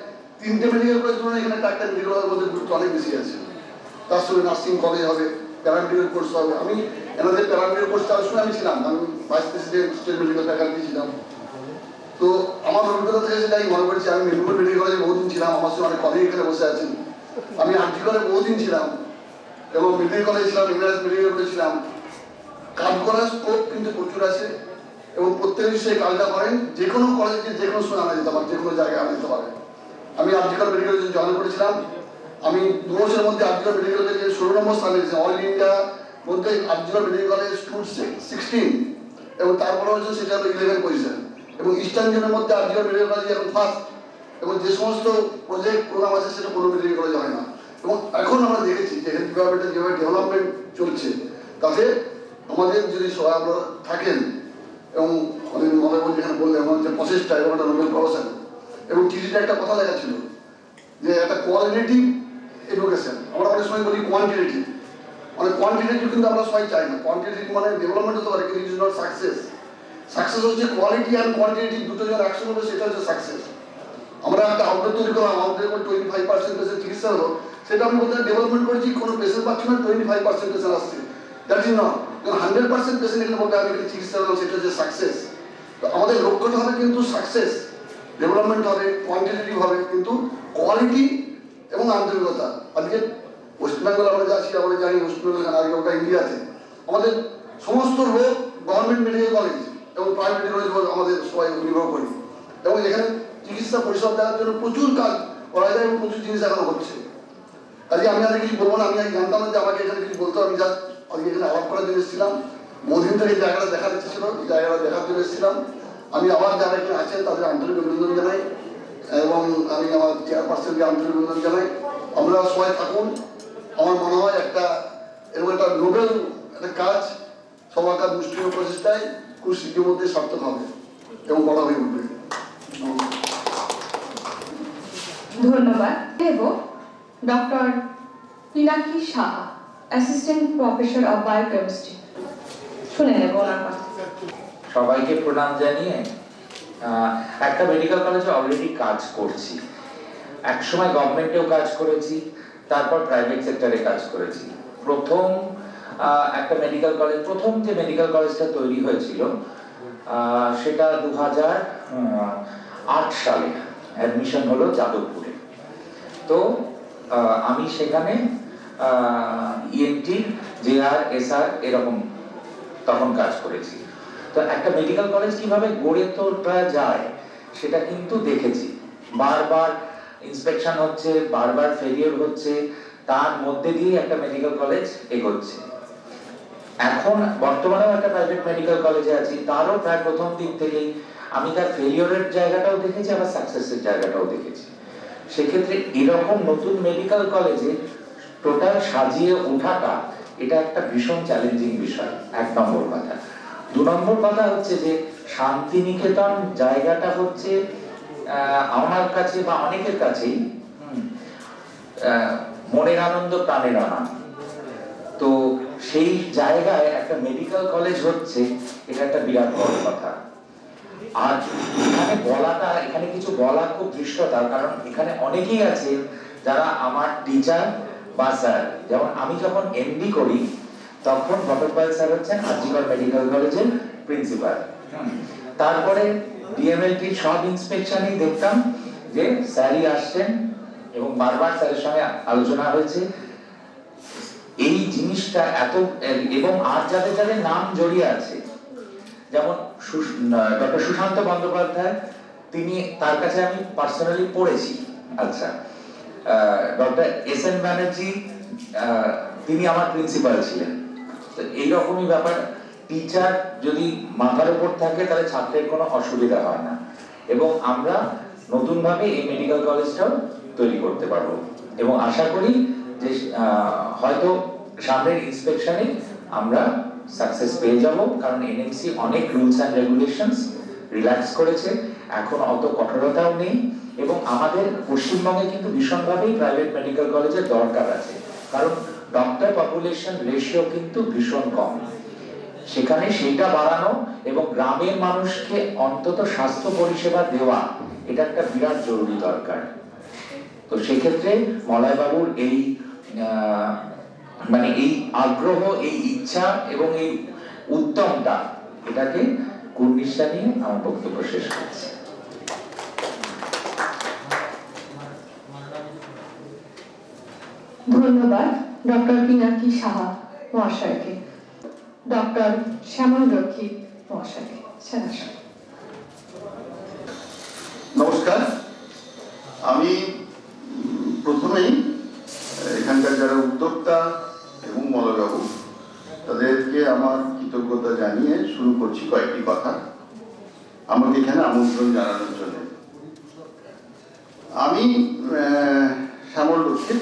3টে মেডিকেল কলেজ এখানে 4টে মেডিকেল কলেজের মধ্যে গুরুত্ব অনেক বেশি আছে। তার সঙ্গে নার্সিং কলেজ হবে, প্যারামেডিক্যাল কোর্স হবে। আমি এনাদের প্যারামেডিক্যাল কোর্স চালু সময় আমি ছিলাম, আমি vice president state medical faculty ছিলাম। তো আমার অভিজ্ঞতা থেকে সেটাই মনে করেছি। আমি মেদিনীপুর মেডিকেল কলেজে বহুদিন ছিলাম, আমার সঙ্গে অনেক কলিগ এখানে বসে আছেন। আমি আরজি করে বহুদিন ছিলাম এবং মেডিকেল কলেজ ছিলাম, ইংরেজ মেডিকেল কলেজ ছিলাম। কাজ করার স্কোপ কিন্তু প্রচুর আছে এবং প্রত্যেকেই সেই কাজটা করেন। যে কোনো কলেজে যে কোনো সময় আনা যেতে পারে, যে কোনো জায়গায় আনা যেতে পারে। আমি আরজিকর মেডিকেল কলেজে জয়েন করেছিলাম, আমি 2 বছরের মধ্যে আরজিকর মেডিকেল কলেজে 16 নম্বর স্থানে এসেছি। অল ইন্ডিয়া মধ্যে আরজিকর মেডিকেল কলেজ 16 এবং তারপরে হচ্ছে সেটা হলো 11 পজিশন, এবং ইস্টার্ন জোনের মধ্যে আরজিকর মেডিকেল কলেজ এখন ফার্স্ট। এবং যে সমস্ত প্রোগ্রাম আছে সেটা কোনো মেডিকেল কলেজ হয় না। এবং এখন আমরা দেখেছি যে হেলথ ডিপার্টমেন্টের যেভাবে ডেভেলপমেন্ট চলছে, তাতে আমাদের যদি সবাই আমরা থাকেন এবং অনেক মনে বলছি এখানে বললেন আমার যে প্রসেসটা এবং একটা নোবেল প্রফেশন, এবং চিঠিটা একটা কথা লেখা ছিল যে একটা কোয়ালিটেটিভ এডুকেশন। আমরা অনেক সময় বলি কোয়ান্টিটেটিভ, কোয়ান্টিটেটিভ কিন্তু আমরা সবাই চাই না। কোয়ান্টিটেটিভ মানে ডেভেলপমেন্ট হতে পারে, কিন্তু it is not success. Success হচ্ছে কোয়ালিটি আর কোয়ান্টিটেটিভ দুটো যখন একসঙ্গে হবে, সেটা হচ্ছে সাকসেস। আমরা একটা আউটডোর তৈরি করলাম, আমাদের 25% পেশেন্ট চিকিৎসা হলো, সেটা আমি বলতে ডেভেলপমেন্ট করেছি, কোনো পেশেন্ট পাচ্ছি না, 25% পেশেন্ট আসছে, দ্যাট ইজ নট। যখন 100% পেশেন্ট এখানে বলতে আমি চিকিৎসা হলাম, সেটা হচ্ছে সাকসেস। তো আমাদের লক্ষ্যটা হবে কিন্তু সাকসেস, ডেভেলপমেন্ট হবে, কোয়ান্টিটেটিভ হবে, কিন্তু কোয়ালিটি এবং আন্তরিকতা। আজকে ওয়েস্ট বেঙ্গল আমরা যাচ্ছি, আমরা জানি ওয়েস্ট বেঙ্গল আগে ওটা ইন্ডিয়াতে আমাদের সমস্ত লোক গভর্নমেন্ট মেডিকেল কলেজ এবং প্রাইভেট মেডিকেল কলেজ আমাদের সবাই নির্ভর করি, এবং এখানে চিকিৎসা পরিষেবা দেওয়ার জন্য প্রচুর কাজ করা যায় এবং প্রচুর জিনিস এখনো হচ্ছে। আজকে আমি আর কিছু বলবো না, আমি আগে জানতাম না যে আমাকে এখানে কিছু বলতে আমি জাস্ট আজকে এখানে আলাপ করার জন্য এসেছিলাম। বহুদিন থেকে এই জায়গাটা দেখার ইচ্ছে ছিল, এই জায়গাটা দেখার জন্য এসেছিলাম। আমি আবার যারা এখানে আছেন তাদের আন্তরিক অভিনন্দন জানাই এবং আমি আমার চেয়ারপারসনকে আন্তরিক অভিনন্দন জানাই। আমরা সবাই থাকুন। আমার মনে হয় একটা এরকম একটা নোবেল একটা কাজ সবাইকার মুষ্টিমেয় প্রচেষ্টায় খুব শীঘ্রের মধ্যে সার্থক হবে এবং বড় হয়ে উঠবে। ধন্যবাদ দেব doctor Pinaki Saha, assistant professor of biochemistry. শুনে নেব ওনার কথা। সবাইকে প্রণাম জানিয়ে একটা মেডিকেল কলেজে অলরেডি কাজ করছি। একসময় গভর্নমেন্টেও কাজ করেছি, তারপর প্রাইভেট সেক্টরে কাজ করেছি। প্রথম একটা মেডিকেল কলেজ, প্রথম যে মেডিকেল কলেজটা তৈরি হয়েছিল সেটা 2008 সালে অ্যাডমিশন হলো যাদবপুরে। তো আমি সেখানে ইএনটি, জেআর, এসআর এরকম তখন কাজ করেছি। তো একটা মেডিকেল কলেজ কিভাবে গড়ে তোলা যায় সেটা কিন্তু দেখেছি। বারবার ইন্সপেকশন হচ্ছে, বারবার ফেলিওর হচ্ছে, তার মধ্যে দিয়ে একটা মেডিকেল কলেজ এগোচ্ছে। এখন বর্তমানেও একটা প্রাইভেট মেডিকেল কলেজে আছি, তারও প্রায় প্রথম দিক থেকেই আমি তার ফেলিওরের জায়গাটাও দেখেছি, আবার সাকসেসের জায়গাটাও দেখেছি। সেক্ষেত্রে এরকম নতুন মেডিকেল কলেজে টোটাল সাজিয়ে ওঠাটা এটা একটা ভীষণ চ্যালেঞ্জিং বিষয়, 1 নম্বর কথা। 2 নম্বর কথা হচ্ছে যে শান্তিনিকেতন জায়গাটা হচ্ছে আমার কাছে বা অনেকের কাছেই মনের আনন্দ প্রাণের আনন্দ। তো সেই জায়গায় একটা মেডিকেল কলেজ হচ্ছে, এটা একটা বিরাট বড় কথা। আর এখানে কিছু বলা খুব দৃষ্টতা, কারণ এখানে অনেকেই আছে যারা আমার টিচার বা স্যার। যেমন আমি যখন এমডি করি তখন ঘটক পাল স্যার হচ্ছেন আজিগর মেডিকেল কলেজের প্রিন্সিপাল। তারপরে ডিএমএলটির সব ইন্সপেকশনেই দেখতাম যে স্যারই আসছেন এবং বারবার স্যারের সঙ্গে আলোচনা হয়েছে। এই জিনিসটা এত, এবং আর যাদের যাদের নাম জড়িয়ে আছে, যেমন ডক্টর সুশান্ত বন্দ্যোপাধ্যায়, তিনি, তার কাছে আমি পার্সোনালি পড়েছি। আচ্ছা, ডক্টর এস এন ব্যানার্জি, তিনি আমার প্রিন্সিপাল ছিলেন। তো এইরকমই ব্যাপার, টিচার যদি মাথার উপর থাকে তাহলে ছাত্রের কোনো অসুবিধা হয় না, এবং আমরা নতুনভাবে এই মেডিকেল কলেজটাও তৈরি করতে পারবো। এবং আশা করি যে হয়তো সামনের ইন্সপেকশনে আমরা সাকসেস পেয়ে যাব, কারণ এনএমসি অনেক রুলস অ্যান্ড রেগুলেশনস রিল্যাক্স করেছে, এখন অত কঠোরতাও নেই। এবং আমাদের পশ্চিমবঙ্গে কিন্তু ভীষণভাবেই প্রাইভেট মেডিকেল কলেজের দরকার আছে, কারণ ডক্টর পপুলেশন রেশিও কিন্তু ভীষণ কম। সেখানে সেইটা বাড়ানো এবং গ্রামের মানুষকে অন্তত স্বাস্থ্য পরিষেবা দেওয়া, এটা একটা বিরাট জরুরি দরকার। তো সেক্ষেত্রে মলয়বাবুর এই মানে এই আগ্রহ, এই ইচ্ছা এবং এই উদ্যমটা, এটাকে কুর্নিশ জানিয়ে আমার বক্তব্য শেষ করছি। ধন্যবাদ ডক্টর পিনাকি সাহা মহাশয়কে, ডক্টর শ্যামল রক্ষী মহাশয়কে। নমস্কার। আমি প্রথমেই এখানকার যারা উদ্যোক্তা এবং মলয়বাবু, তাদেরকে আমার কৃতজ্ঞতা জানিয়ে শুরু করছি কয়েকটি কথা আমাকে এখানে আমন্ত্রণ জানানোর জন্য। আমি শ্যামল রক্ষী,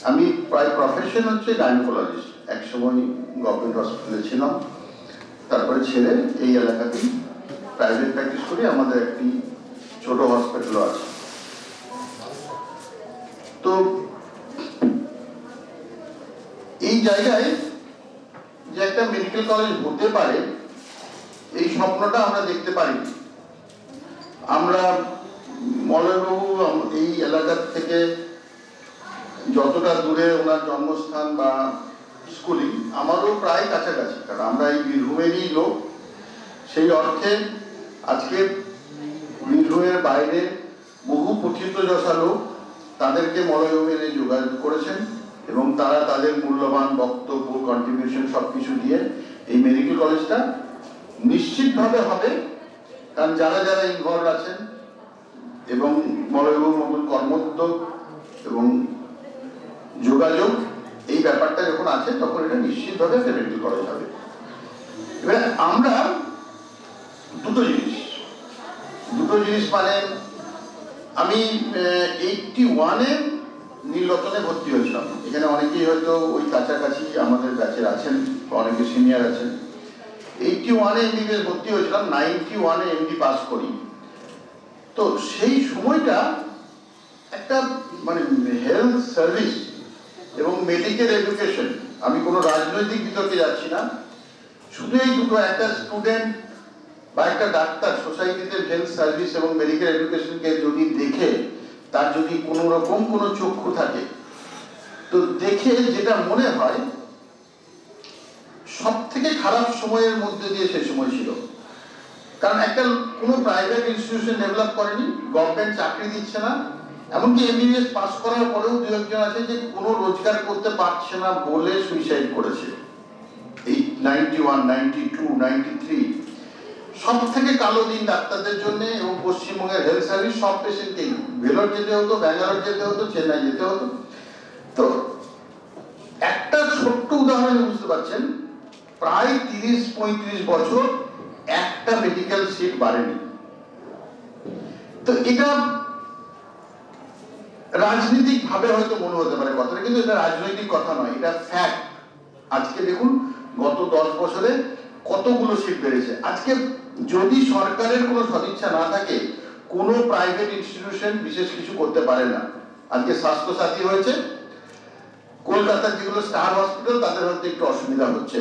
আমি প্রায় প্রফেশন হচ্ছে গাইনোকোলজিস্ট। একসময় গভর্নমেন্ট হসপিটালে ছিলাম, তারপরে ছেড়ে এই এলাকাতেই প্রাইভেট প্র্যাকটিস করি। আমাদের একটি ছোট হসপিটালও আছে। তো এই জায়গায় যে একটা মেডিকেল কলেজ হতে পারে, এই স্বপ্নটা আমরা দেখতে পারি। আমরা মলয়বাবু এই এলাকার থেকে যতটা দূরে ওনার জন্মস্থান বা স্কুলিং, আমারও প্রায় কাছাকাছি, কারণ আমরা এই বীরভূমেরই লোক। সেই অর্থে আজকে বীরভূমের বাইরে বহু পঠিতযশা লোক, তাদেরকে মলয়বাবু এনে যোগাযোগ করেছেন এবং তারা তাদের মূল্যবান বক্তব্য, কন্ট্রিবিউশন সবকিছু দিয়ে এই মেডিকেল কলেজটা নিশ্চিতভাবে হবে। কারণ যারা যারা ইনভলভ আছেন এবং মলয়বাবুর মতন কর্মোদ্যোগ এবং যোগাযোগ, এই ব্যাপারটা যখন আছে তখন এটা নিশ্চিতভাবে একটা মেডিকেল কলেজ হবে। এবার আমরা দুটো জিনিস মানে, আমি 81-এ নীলরতনে ভর্তি হয়েছিলাম। এখানে অনেকেই হয়তো ওই কাছাকাছি আমাদের ব্যাচের আছেন, অনেকে সিনিয়র আছেন। 81-এ এমবিবিএস ভর্তি হয়েছিলাম, 91-এ এমডি পাস করি। তো সেই সময়টা একটা মানে হেলথ সার্ভিস এবং মেডিকেল এডুকেশন, আমি কোনো রাজনৈতিক বিতর্কে যাচ্ছি না, শুধু এই দুটো, একটা স্টুডেন্ট বা একটা ডাক্তার সোসাইটিতে হেলথ সার্ভিস এবং মেডিকেল এডুকেশনকে যদি দেখে, তার যদি কোনো রকম কোনো চক্ষু থাকে, তো দেখে যেটা মনে হয় সব থেকে খারাপ সময়ের মধ্যে দিয়ে সে সময় ছিল। কারণ একটা কোনো প্রাইভেট ইনস্টিটিউশন ডেভেলপ করেনি, গভর্নমেন্ট চাকরি দিচ্ছে না, এমনকি এমবিবিএস পাস করার পরেও দু একজন আছে যে কোনো রোজগার করতে পারছে না বলে সুইসাইড করেছে। 91, 92, 93 সব থেকে কালো দিন ডাক্তারদের জন্য এবং পশ্চিমবঙ্গের হেলথ সার্ভিস সব পেশেন্টকেই ভেলোর যেতে হতো, ব্যাঙ্গালোর যেতে হতো, চেন্নাই যেতে হতো। তো একটা ছোট্ট উদাহরণে বুঝতে পারছেন, প্রায় 30-35 বছর একটা মেডিকেল সিট বাড়েনি। তো এটা রাজনৈতিক ভাবে হয়তো মনে হতে পারে কথাটা, কিন্তু এটা রাজনৈতিক কথা নয়, এটা ফ্যাক্ট। আজকে দেখুন গত 10 বছরে কতগুলো সিট বেড়েছে। আজকে যদি সরকারের কোনো সদিচ্ছা না থাকে, কোনো প্রাইভেট ইনস্টিটিউশন বিশেষ কিছু করতে পারে না। আজকে স্বাস্থ্য সাথী হয়েছে, কলকাতার যেগুলো স্টার হসপিটাল তাদের হয়তো একটু অসুবিধা হচ্ছে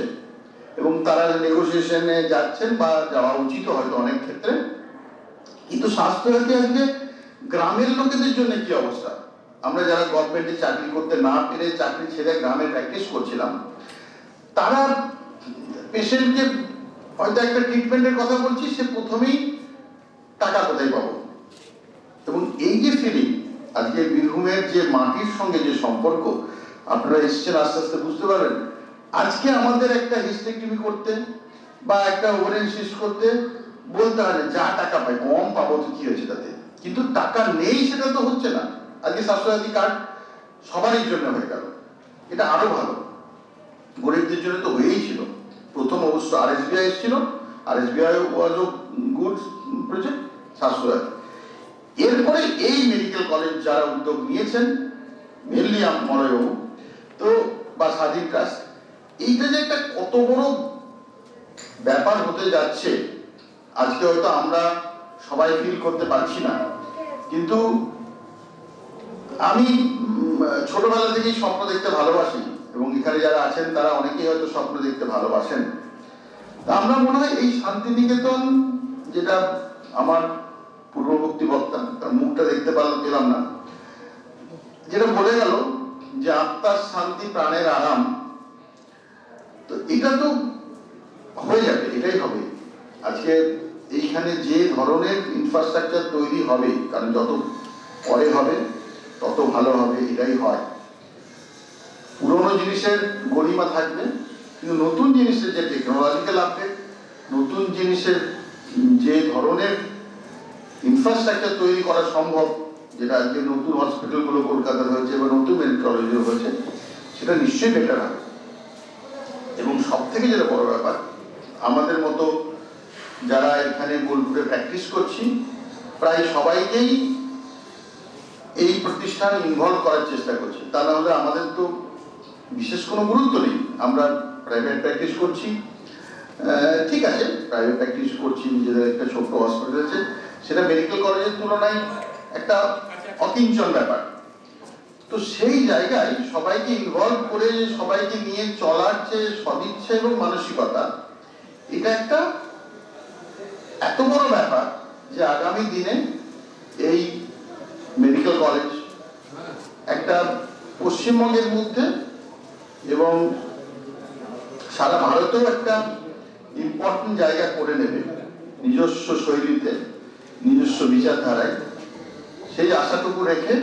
এবং তারা নেগোসিয়েশনে যাচ্ছেন বা যাওয়া উচিত হয়তো অনেক ক্ষেত্রে। কিন্তু স্বাস্থ্য সাথী আজকে গ্রামের লোকেদের জন্য কি অবস্থা? আমরা যারা গভর্নমেন্টে চাকরি করতে না পেরে চাকরি ছেড়ে গ্রামে প্র্যাকটিস করছিলাম, তারা পেশেন্টকে হয়তো একটা ট্রিটমেন্টের কথা বলছি, সে প্রথমেই টাকা কোথায় পাবো। এবং এই যে ফিলিং, আজকে বীরভূমের যে মাটির সঙ্গে যে সম্পর্ক, আপনারা এসছেন আস্তে আস্তে বুঝতে পারবেন। আজকে আমাদের একটা হিস্টেক্টমি করতে বা একটা ওভারেন সিস্ট করতে বলতে হয় না, যা টাকা পাই কম পাবো তো কি হয়েছে তাতে, কিন্তু টাকা নেই সেটা তো হচ্ছে না। আজকে স্বাস্থ্যসাথী কার্ড সবারই জন্য হয়ে গেল, এটা আরো ভালো। গরিবদের জন্য তো হয়েই ছিল, প্রথম অবশ্য RSBI এসেছিল, RSBI ওয়াজ অ গুড প্রজেক্ট স্বাস্থ্যসাথী। এরপরে এই মেডিকেল কলেজ যারা উদ্যোগ নিয়েছেন, মেনলি মলয়বাবু তো বা স্বাধীন ট্রাস্ট, এইটা যে একটা কত বড় ব্যাপার হতে যাচ্ছে আজকে হয়তো আমরা সবাই ফিল করতে পারছি না। কিন্তু আমি ছোটবেলা থেকেই স্বপ্ন দেখতে ভালোবাসি এবং এখানে যারা আছেন তারা অনেকেই হয়তো স্বপ্ন দেখতে ভালোবাসেন। তা আমরা মনে হয় এই শান্তিনিকেতন, যেটা আমার পূর্ববর্তী বক্তা, তার মুখটা দেখতে পেলাম না, যেটা বলে গেল যে আত্মার শান্তি প্রাণের আরাম, তো এটা তো হয়ে যাবে, এটাই হবে। আজকে এইখানে যে ধরনের ইনফ্রাস্ট্রাকচার তৈরি হবে, কারণ যত পরে হবে তত ভালো হবে, এটাই হয়। পুরোনো জিনিসের গরিমা থাকবে, কিন্তু নতুন জিনিসের যে টেকনোলজিক্যাল আপডেট, নতুন জিনিসের যে ধরনের ইনফ্রাস্ট্রাকচার তৈরি করা সম্ভব, যেটা আজকে নতুন হসপিটালগুলো কলকাতার হয়েছে বা নতুন মেডিকেল কলেজের হয়েছে, সেটা নিশ্চয়ই বেটার হবে। এবং সব থেকে যেটা বড় ব্যাপার, আমাদের মতো যারা এখানে বোলপুরে প্র্যাকটিস করছি, প্রায় সবাইকেই এই প্রতিষ্ঠান ইনভলভ করার চেষ্টা করছি। তা না হলে আমাদের তো বিশেষ কোনো গুরুত্ব নেই। আমরা প্রাইভেট প্র্যাকটিস করছি, ঠিক আছে, প্রাইভেট প্র্যাকটিস করছি, নিজেদের একটা ছোট্ট হসপিটাল আছে, সেটা মেডিকেল কলেজের তুলনায় একটা অকিঞ্চন ব্যাপার। তো সেই জায়গায় সবাইকে ইনভলভ করে সবাইকে নিয়ে চলার যে সদিচ্ছা এবং মানসিকতা, এটা একটা এত বড় ব্যাপার যে আগামী দিনে এই মেডিকেল কলেজ একটা পশ্চিমবঙ্গের মধ্যে এবং সারা ভারতেও একটা ইম্পর্টেন্ট জায়গা করে নেবে, নিজস্ব শৈলীতে, নিজস্ব বিচারধারায়। সেই আশাটুকু রেখে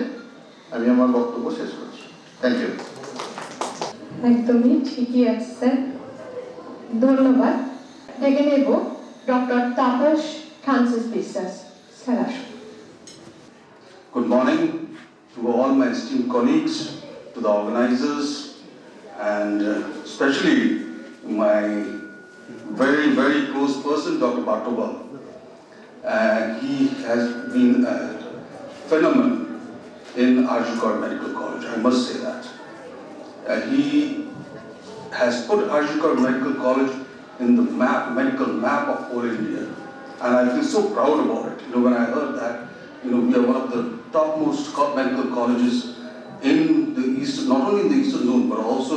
আমি আমার বক্তব্য শেষ করছি। Thank you. একদমই ঠিকই আছে, ধন্যবাদ। ডেকে নেব doctor Tapas Francis Biswas, sir আসুন। Good morning to all my esteemed colleagues, to the organizers, and especially my very, very close person, Dr. Batoba. He has been a phenomenon in Arjikar Medical College, I must say that. He has put Arjikar Medical College in the medical map of all India, and I feel so proud about it. When I heard that, we are one of the topmost medical colleges in the east, not only in the eastern zone, but also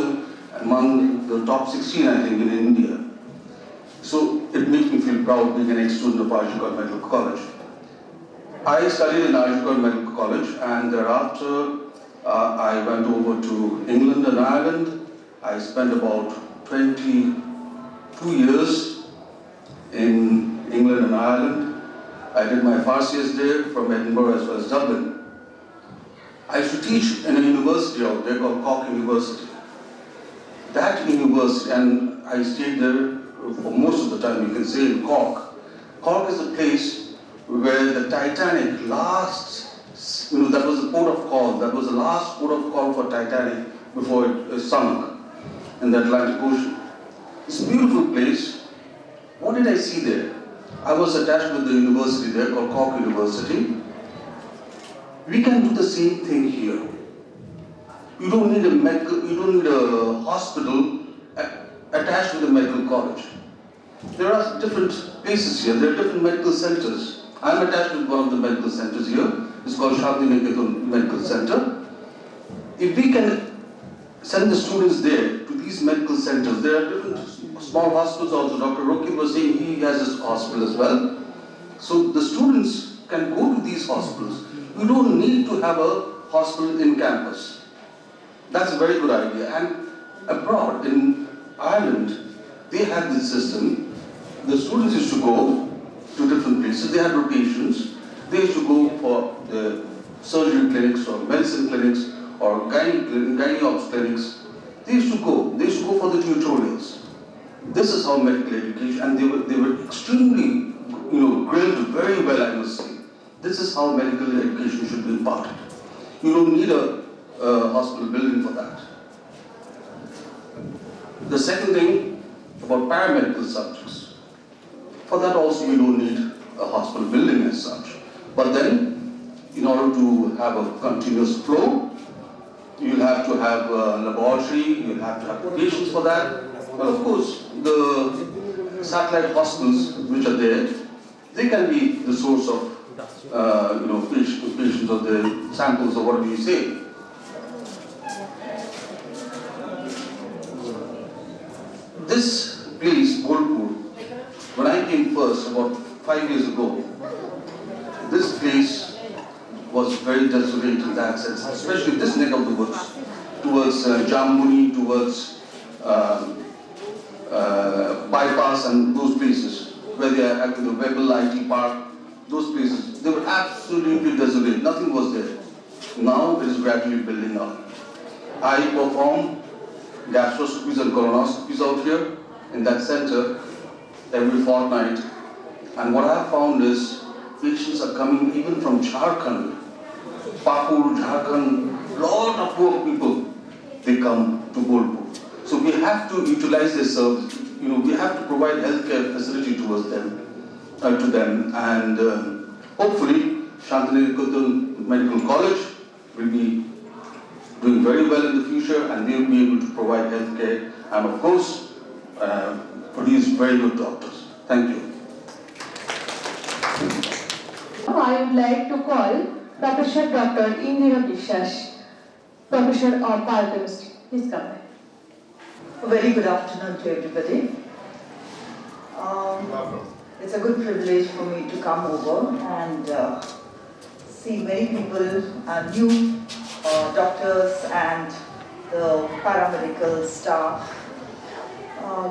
among the top 16, I think, in India. So it makes me feel proud being an ex-student of Arjikar Medical College. I studied in Arjikar Medical College, and thereafter I went over to England and Ireland. I spent about 22 years in England and Ireland. I did my first years there from Edinburgh as well as Dublin. I used to teach in a university out there called Cork University. That university, and I stayed there for most of the time, you can say in Cork. Cork is the place where the Titanic that was the port of call, that was the last port of call for Titanic before it sunk in the Atlantic Ocean. It's a beautiful place. What did I see there? I was attached with the university there called Cork University. We can do the same thing here. You don't need a hospital attached with a medical college. There are different places here, there are different medical centers. I'm attached with one of the medical centers here. It's called Shantiniketan Medical Center. If we can send the students there to these medical centers, there are different small hospitals also. Dr. Roki was saying he has his hospital as well. So the students can go to these hospitals. You don't need to have a hospital in campus. That's a very good idea. And abroad, in Ireland, they had this system. The students used to go to different places. They had rotations. They used to go for the surgery clinics or medicine clinics or gynae ops clinics. They used to go for the tutorials. This is how medical education, and they were extremely, grilled very well, I must say. This is how medical education should be imparted. You don't need a hospital building for that. The second thing about paramedical subjects. For that also you don't need a hospital building as such. But then, in order to have a continuous flow, you'll have to have a laboratory, you'll have to have patients for that. But of course, the satellite hospitals which are there, they can be the source of patients or the samples or whatever you say. This place, Bolpur, when I came first about 5 years ago, this place was very desolate in that sense, especially this neck of the woods, towards Jamuni, towards Bypass and those places, where they are at the Webble IT Park, those places, they were absolutely desolate, nothing was there. Now it is gradually building up. I perform gastroscopies and colonoscopies out here in that center every fortnight, and what I have found is patients are coming even from Jharkhand, Papur, Jharkhand, lot of poor people, they come to Bolpur. So we have to utilize this service, we have to provide healthcare facility towards them, to them, and hopefully Shantiniketan Medical College will be doing very well in the future, and they will be able to provide healthcare and of course produce very good doctors. Thank you. Now I would like to call Professor Dr. Indira Bishwas, Professor of Biochemistry. Please come back. A very good afternoon to everybody. It's a good privilege for me to come over and see many people, new doctors and the paramedical staff.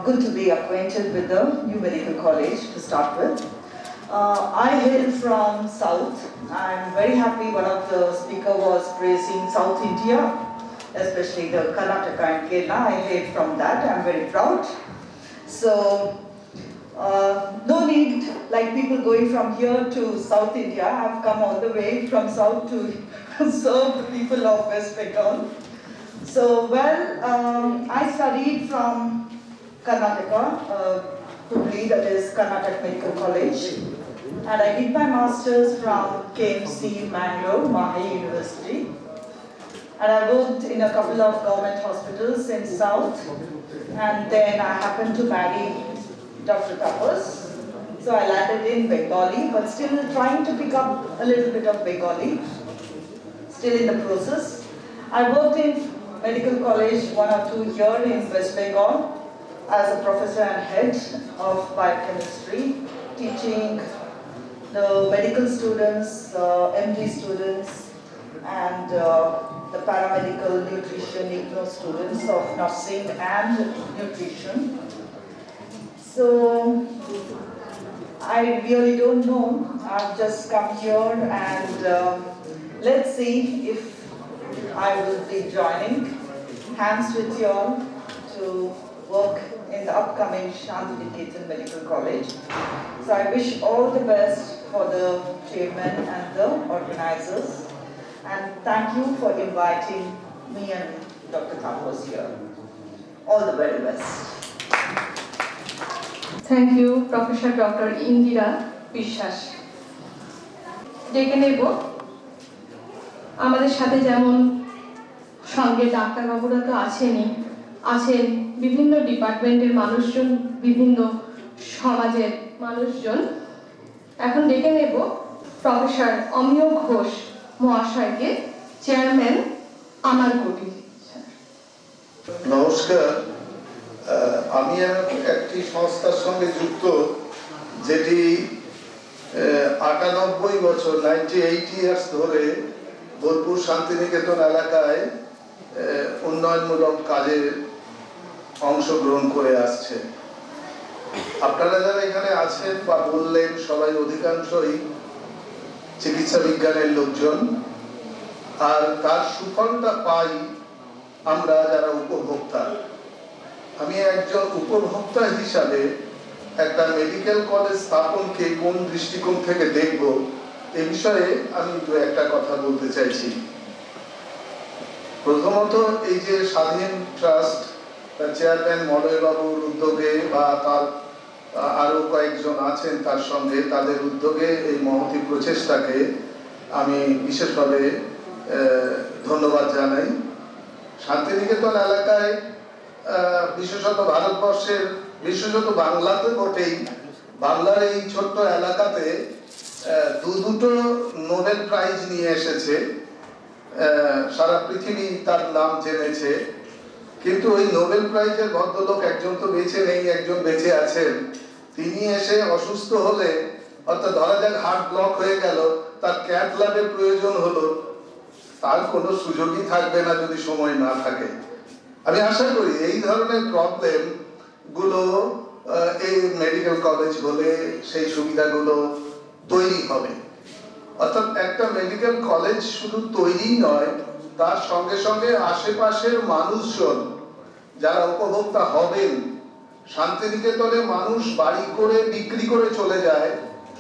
Good to be acquainted with the new medical college to start with. I hail from South. I'm very happy one of the speakers was praising South India, especially the Karnataka and Kerala. I hail from that. I'm very proud. So, no need, like people going from here to South India. I've come all the way from South to serve the people of West Bengal. So, I studied from Karnataka, Hubli, that is Karnataka Medical College. And I did my master's from KMC, Mangalore, Mahi University. And I worked in a couple of government hospitals in South. And then I happened to marry Dr. Tapas. So I landed in Bengali, but still trying to pick up a little bit of Bengali. Still in the process. I worked in medical college 1 or 2 years in West Bengal as a professor and head of biochemistry, teaching the medical students, MD students, and the paramedical nutrition IGNO students of nursing and nutrition. So I really don't know. I've just come here and let's see if I will be joining hands with you all to work in in the upcoming Shantiniketan Medical College. So I wish all the best for the chairman and the organizers. And thank you for inviting me and Dr. Tapas here. All the very best. Thank you professor doctor Indira Biswas. ডেকে নেব আমাদের সাথে, যেমন সঙ্গে ডাক্তারবাবুরা তো আছেনই, আছেন বিভিন্ন ডিপার্টমেন্টের মানুষজন, বিভিন্ন সমাজের মানুষজন। এখন ডেকে নেব প্রফেসর অমিয় ঘোষ মহাশয়কে, চেয়ারম্যান আমার কোটি। নমস্কার। আমি একটি সংস্থার সঙ্গে যুক্ত যেটি 98 বছর 98 ইয়ার্স ধরে বোলপুর শান্তিনিকেতন এলাকায় উন্নয়নমূলক কাজে অংশগ্রহণ করে আসছে। আপনারা যারা এখানে আছেন বা বললেন সবাই অধিকাংশই চিকিৎসা বিজ্ঞানের লোকজন, আর তার সুফলটা পাই আমরা যারা উপভোক্তা। আমি একজন উপভোক্তা হিসাবে একটা মেডিকেল কলেজ স্থাপনকে কোন দৃষ্টিকোণ থেকে দেখব এ বিষয়ে আমি একটা কথা বলতে চাইছি। প্রথমত, এই যে স্বাধীন ট্রাস্ট, তার চেয়ারম্যান মলয় বাবুর উদ্যোগে বা তার আরো কয়েকজন আছেন তার সঙ্গে, তাদের উদ্যোগে এই মহতি প্রচেষ্টাকে আমি বিশেষভাবে ধন্যবাদ জানাই। শান্তিনিকেতন এলাকায় বিশেষত ভারতবর্ষের, বিশেষত বাংলাতে বটেই, বাংলার এই ছোট্ট এলাকাতে দুটো নোবেল প্রাইজ নিয়ে এসেছে, সারা পৃথিবী তার নাম জেনেছে। কিন্তু ওই নোবেল প্রাইজের ভদ্রলোক একজন তো বেঁচে নেই, একজন বেঁচে আছেন। তিনি এসে অসুস্থ হলে, অর্থাৎ ধরা যাক হার্ট ব্লক হয়ে গেল, তার ক্যাথ ল্যাবের প্রয়োজন হলো, তার কোনো সুযোগই থাকবে না যদি সময় না থাকে। আমি আশা করি এই ধরনের প্রবলেম গুলো এই মেডিকেল কলেজ হলে সেই সুবিধাগুলো তৈরি হবে। অর্থাৎ একটা মেডিকেল কলেজ শুধু তৈরি নয়, তার সঙ্গে সঙ্গে আশেপাশের মানুষজন যারা উপভোক্তা হবেন, শান্তিনিকেতনে মানুষ বাড়ি করে বিক্রি করে চলে যায়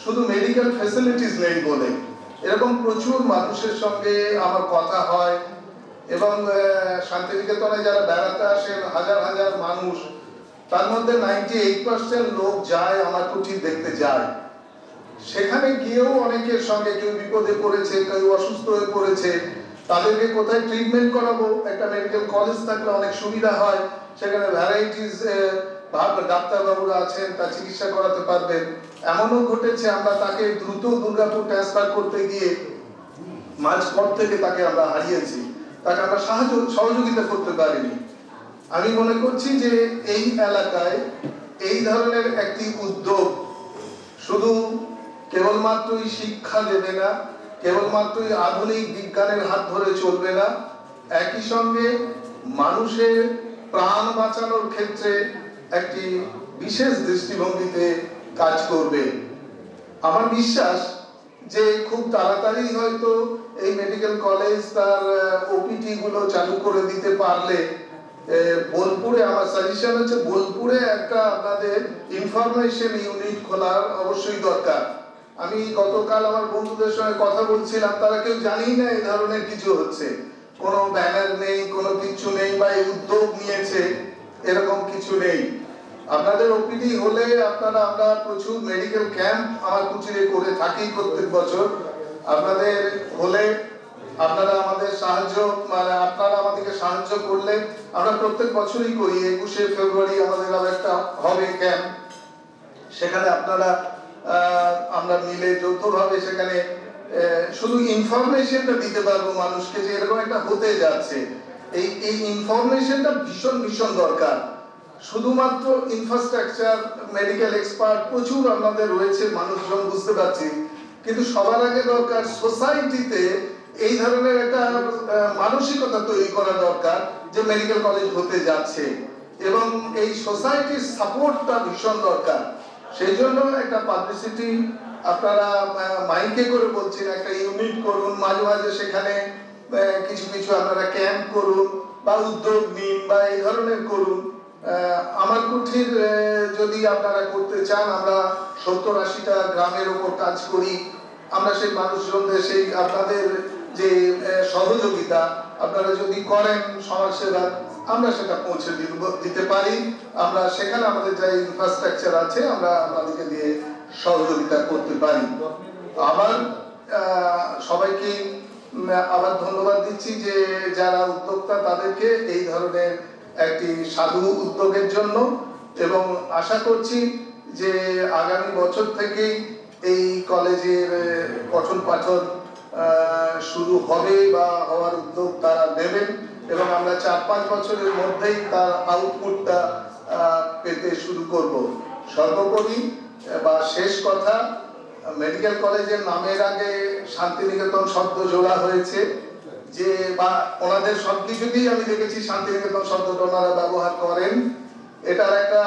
শুধু মেডিকেল ফ্যাসিলিটিস নেই বলে। এরকম প্রচুর মানুষের সঙ্গে আমার কথা হয়, এবং শান্তিনিকেতনে যারা বেড়াতে আসেন হাজার হাজার মানুষ, তার মধ্যে 98% লোক যায় আমার কুঠির দেখতে যায়। সেখানে গিয়েও অনেকের সঙ্গে কেউ বিপদে পড়েছে, কেউ অসুস্থ হয়ে পড়েছে, তাদেরকে কোথায় ট্রিটমেন্ট করাবো, একটা মেডিকেল কলেজ থাকলে অনেক সুবিধা হয়। সেখানে ভ্যারাইটিস ডাক্তারবাবুরা আছেন, তার চিকিৎসা করাতে পারবেন। এমনও ঘটেছে আমরা তাকে দ্রুত দুর্গাপুর ট্রান্সফার করতে গিয়ে মাঝপথ থেকে তাকে আমরা হারিয়েছি, তাকে আমরা সহযোগিতা করতে পারিনি। আমি মনে করছি যে এই এলাকায় এই ধরনের একটি উদ্যোগ শুধু কেবলমাত্রই শিক্ষা দেবে না, কেবলমাত্রই আধুনিক বিজ্ঞানের হাত ধরে চলবে না, একই সঙ্গে মানুষের প্রাণ বাঁচানোর ক্ষেত্রে একটি বিশেষ দৃষ্টিভঙ্গিতে কাজ করবে। আমার বিশ্বাস যে খুব তাড়াতাড়ি হয়তো এই মেডিকেল কলেজ তার ওপিটি গুলো চালু করে দিতে পারলে, বোলপুরে আমার সাজেশন হচ্ছে বোলপুরে একটা আপনাদের ইনফরমেশন ইউনিট খোলার অবশ্যই দরকার। আমি গতকাল আমার বন্ধুদের সঙ্গে কথা বলছিলাম, তারা কেউ জানেই না এই ধরনের কিছু হচ্ছে, কোনো ব্যানার নেই, কোনো কিছু নেই, বা এই উদ্যোগ নিয়েছে এরকম কিছু নেই। আপনাদের ওপিডি হলে আপনারা, আমরা প্রচুর মেডিকেল ক্যাম্প আমার কুচিরে করে থাকি প্রত্যেক বছর। আপনাদের হলে আপনারা আমাদের সাহায্য, মানে আপনারা আমাদেরকে সাহায্য করলে আমরা প্রত্যেক বছরই করি। 21শে ফেব্রুয়ারি আমাদের আবার একটা হবে ক্যাম্প, সেখানে আপনারা আমরা মিলে যৌথভাবে সেখানে শুধু ইনফরমেশনটা দিতে পারবো মানুষকে যে এরকম একটা হতে যাচ্ছে। এই ইনফরমেশনটা ভীষণ ভীষণ দরকার। শুধুমাত্র ইনফ্রাস্ট্রাকচার, মেডিকেল এক্সপার্ট প্রচুর আমাদের রয়েছে, মানুষজন বুঝতে পারছি, কিন্তু সবার আগে দরকার সোসাইটিতে এই ধরনের একটা মানসিকতা তৈরি করা দরকার যে মেডিকেল কলেজ হতে যাচ্ছে, এবং এই সোসাইটির সাপোর্টটা ভীষণ দরকার। সেই জন্য একটা পাবলিসিটি আপনারা মাইকে করে বলছেন, একটা ইউনিট করুন, মাঝে মাঝে সেখানে কিছু কিছু আপনারা ক্যাম্প করুন বা উদ্যোগ নিন বা এই ধরনের করুন। আমার কুঠির যদি আপনারা করতে চান, আমরা 70-80টা গ্রামের ওপর কাজ করি। আমরা সেই মানুষজনদের সেই আপনাদের যে সহযোগিতা আপনারা যদি করেন সমাজসেবা, আমরা সেটা পৌঁছে দিতে পারি। আমরা সেখানে আমাদের যে ইনফ্রাস্ট্রাকচার আছে আমরা আপনাদেরকে দিয়ে সহযোগিতা করতে পারি। আবার সবাইকে আবার ধন্যবাদ দিচ্ছি যে যারা উদ্যোক্তা তাদেরকে এই ধরনের একটি সাধু উদ্যোগের জন্য, এবং আশা করছি যে আগামী বছর থেকেই এই কলেজের পঠন পাঠন শুরু হবে বা হওয়ার উদ্যোগ তারা নেবেন, এবং আমরা 4-5 বছরের মধ্যেই তার আউটপুটটা পেতে শুরু করব। সর্বোপরি বা শেষ কথা, মেডিকেল কলেজের নামের আগে শান্তিনিকেতন শব্দ জোড়া হয়েছে, যে বা ওনাদের সবকিছুতেই আমি দেখেছি শান্তিনিকেতন শব্দটা ওনারা ব্যবহার করেন। এটার একটা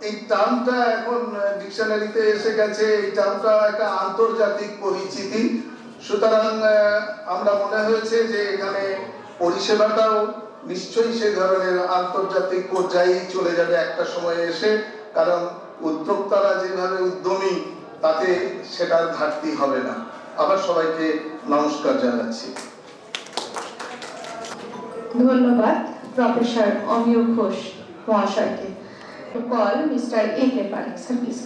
এই টার্মটা এখন ডিকশনারিতে এসে গেছে, এই টার্মটা একটা আন্তর্জাতিক পরিচিতি। সুতরাং আমরা মনে হয়েছে যে এখানে পরিষেবাটাও নিশ্চয়ই সেই ধরনের আন্তর্জাতিক পর্যায়ে চলে যাবে একটা সময় এসে, কারণ উদ্যোক্তারা যেভাবে উদ্যমী তাতে সেটার ঘাটতি হবে না। আবার সবাইকে নমস্কার জানাচ্ছি। ধন্যবাদ প্রফেসর অমিয় ঘোষ মহাশয়কে। Call mister A.K. Parekh, sir, please.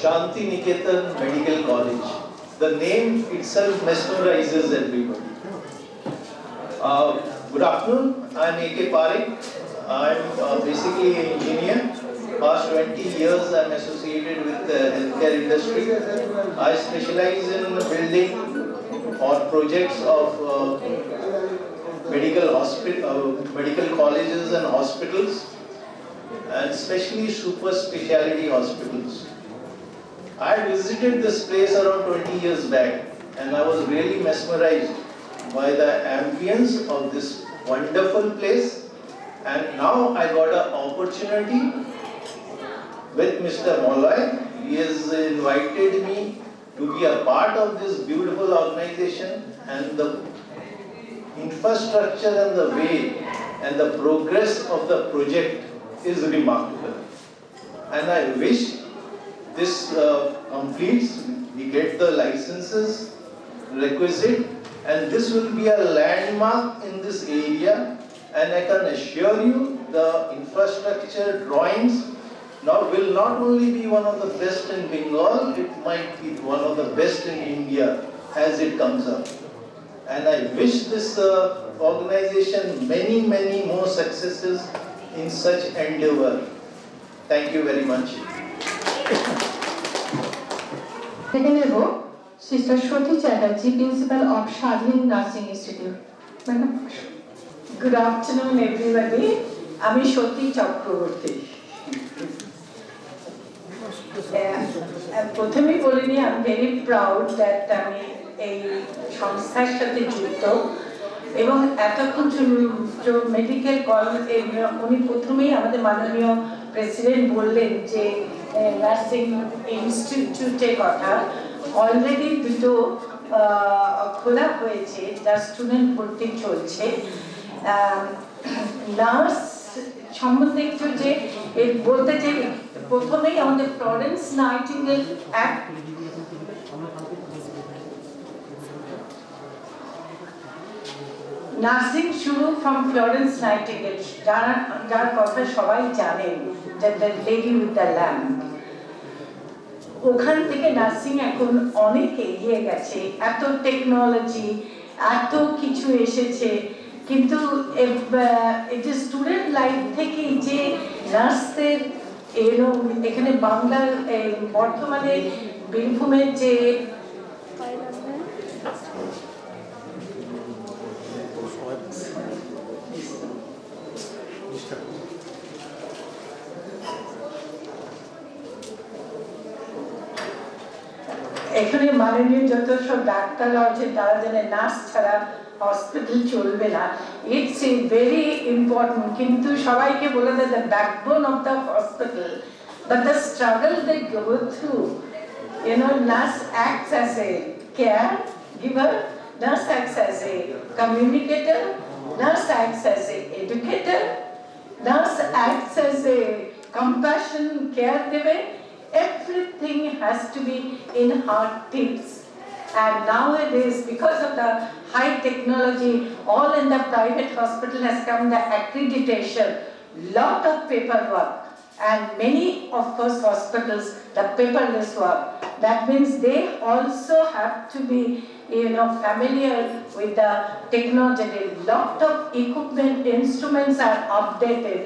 Shanti Niketan Medical College. The name itself mesmerizes everybody. Good afternoon, I'm A.K. Parekh. I'm basically an engineer. Past 20 years I'm associated with the healthcare industry. I specialize in building or projects of medical colleges and hospitals, and especially super specialty hospitals. I visited this place around 20 years back, and I was really mesmerized by the ambience of this wonderful place. And now I got an opportunity with Mr. Molloy. He has invited me to be a part of this beautiful organization, and the infrastructure and the way and the progress of the project is remarkable. And I wish this completes, we get the licenses requisite, and this will be a landmark in this area. And I can assure you the infrastructure drawings now will not only be one of the best in Bengal, it might be one of the best in India as it comes up. And I wish this organization many more successes in such endeavor. Thank you very much. Second level, Sister Shruti Chatterjee, Principal of Shadhin Nursing Institute. Madam. Good afternoon, everybody. আমি সতী চক্রবর্তী। প্রথমেই বলে নিই, I am very proud that আমি এই সংস্থার সাথে যুক্ত, এবং এতক্ষণ মেডিকেল কলেজ উনি প্রথমেই আমাদের মাননীয় প্রেসিডেন্ট বললেন যে নার্সিং ইনস্টিটিউটের কথা। অলরেডি দুটো খোলা হয়েছে, যার স্টুডেন্ট ভর্তি চলছে। নার্স সম্বন্ধে একটু যে বলতে চাই, প্রথমেই আমাদের ফ্লোরেন্স নাইটিঙ্গেল অ্যাক্ট নার্সিং শুরু ফ্রম ফ্লোরেন্স নাইটিঙ্গেল, যার কথা সবাই জানেন, the lady with the lamp. ওখান থেকে নার্সিং এখন অনেক এগিয়ে গেছে, এত টেকনোলজি, এত কিছু এসেছে, কিন্তু এই যে স্টুডেন্ট লাইফ থেকে যে নার্সদের এখানে বাংলার বর্তমানে বীরভূমের যে এখানে মাননীয় যত সব ডাক্তাররা আছে তারা জানে নার্স ছাড়া হসপিটাল চলবে না। ইটস এ ভেরি ইম্পর্টেন্ট, কিন্তু সবাইকে বলে দেয় the backbone of the hospital, but the struggle they go through, nurse acts as a caregiver, nurse acts as a communicator, nurse acts as a educator, nurse acts as a compassion caregiver. Everything has to be in her tips. And nowadays, because of the high technology, all in the private hospital has come the accreditation, lot of paperwork, and many, of course, hospitals, the paperless work. That means they also have to be, familiar with the technology. Lot of equipment, instruments are updated.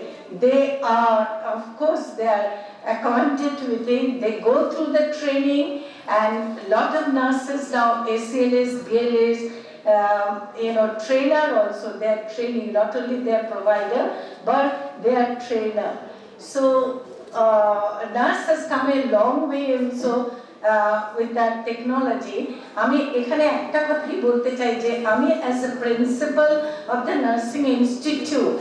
They are, of course, they are acquainted with it. They go through the training, and lot of nurses now, ACLS, BLS, trainer also. They are training, not only their provider, but they are trainer. So, nurse has come a long way also with that technology. আমি এখানে একটা কথাই বলতে চাই যে আমি as a principal of the nursing institute,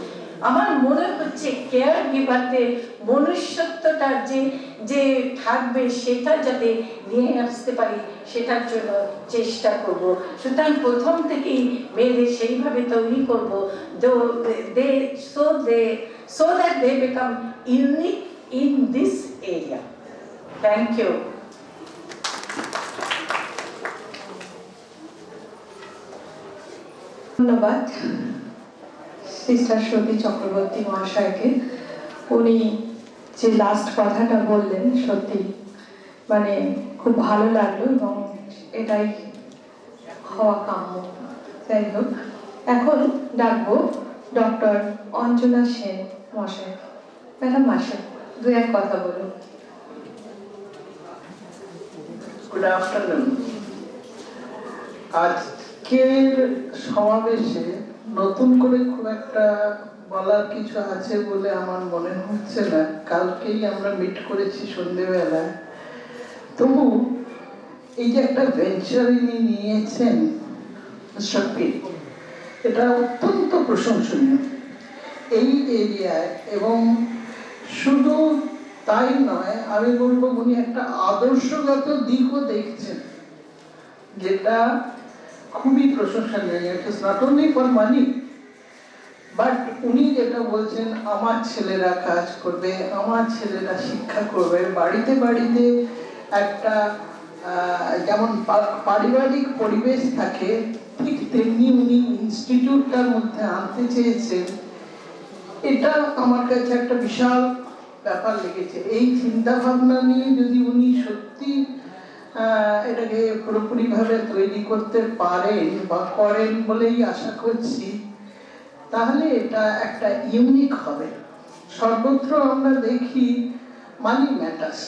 আমার মনে হচ্ছে কেয়ার গিভারদের মনুষ্যত্বটা যে থাকবে সেটা যাতে নিয়ে আসতে পারি সেটার জন্য চেষ্টা করব। সুতরাং প্রথম থেকেই মেয়েদের সেইভাবে তৈরি করব so that they become unique in this area. Thank you. ধন্যবাদ সিস্টার শ্রুতি চক্রবর্তী মহাশয়কে। উনি যে লাস্ট কথাটা বললেন সত্যি মানে খুব ভালো লাগলো এবং এটাই হওয়া কাম্য। যাই হোক, এখন ডাকবো ডক্টর অঞ্জনা সেন মহাশয়। ম্যাডাম আসেন, দু এক কথা বলুন। Good afternoon. আজকের সমাবেশে নতুন করে খুব একটা বলার কিছু আছে বলে আমার মনে হচ্ছে না। কালকেই আমরা মিট করেছি সন্ধ্যেবেলায়। তবু এই যে একটা ভেঞ্চার ইনি নিয়েছেন শক্তি, এটা অত্যন্ত প্রশংসনীয় এই এরিয়ায়। এবং শুধু তাই নয়, আমি বলবো উনি একটা আদর্শগত দিকও দেখছেন, যেটা খুবই প্রশংসনীয়। It is not only for money, but উনি যেটা বলছেন আমার ছেলেরা কাজ করবে, আমার ছেলেরা শিক্ষা করবে, বাড়িতে বাড়িতে একটা যেমন পারিবারিক পরিবেশ থাকে ঠিক তেমনি উনি ইনস্টিটিউটটার মধ্যে আনতে চেয়েছেন। এটা আমার কাছে একটা বিশাল ব্যাপার লেগেছে। এই চিন্তা ভাবনা নিয়ে যদি উনি সত্যি এটাকে পুরোপুরিভাবে তৈরি করতে পারেন বা করেন বলেই আশা করছি, তাহলে এটা একটা ইউনিক হবে। সর্বত্র আমরা দেখি মানি ম্যাটার্স,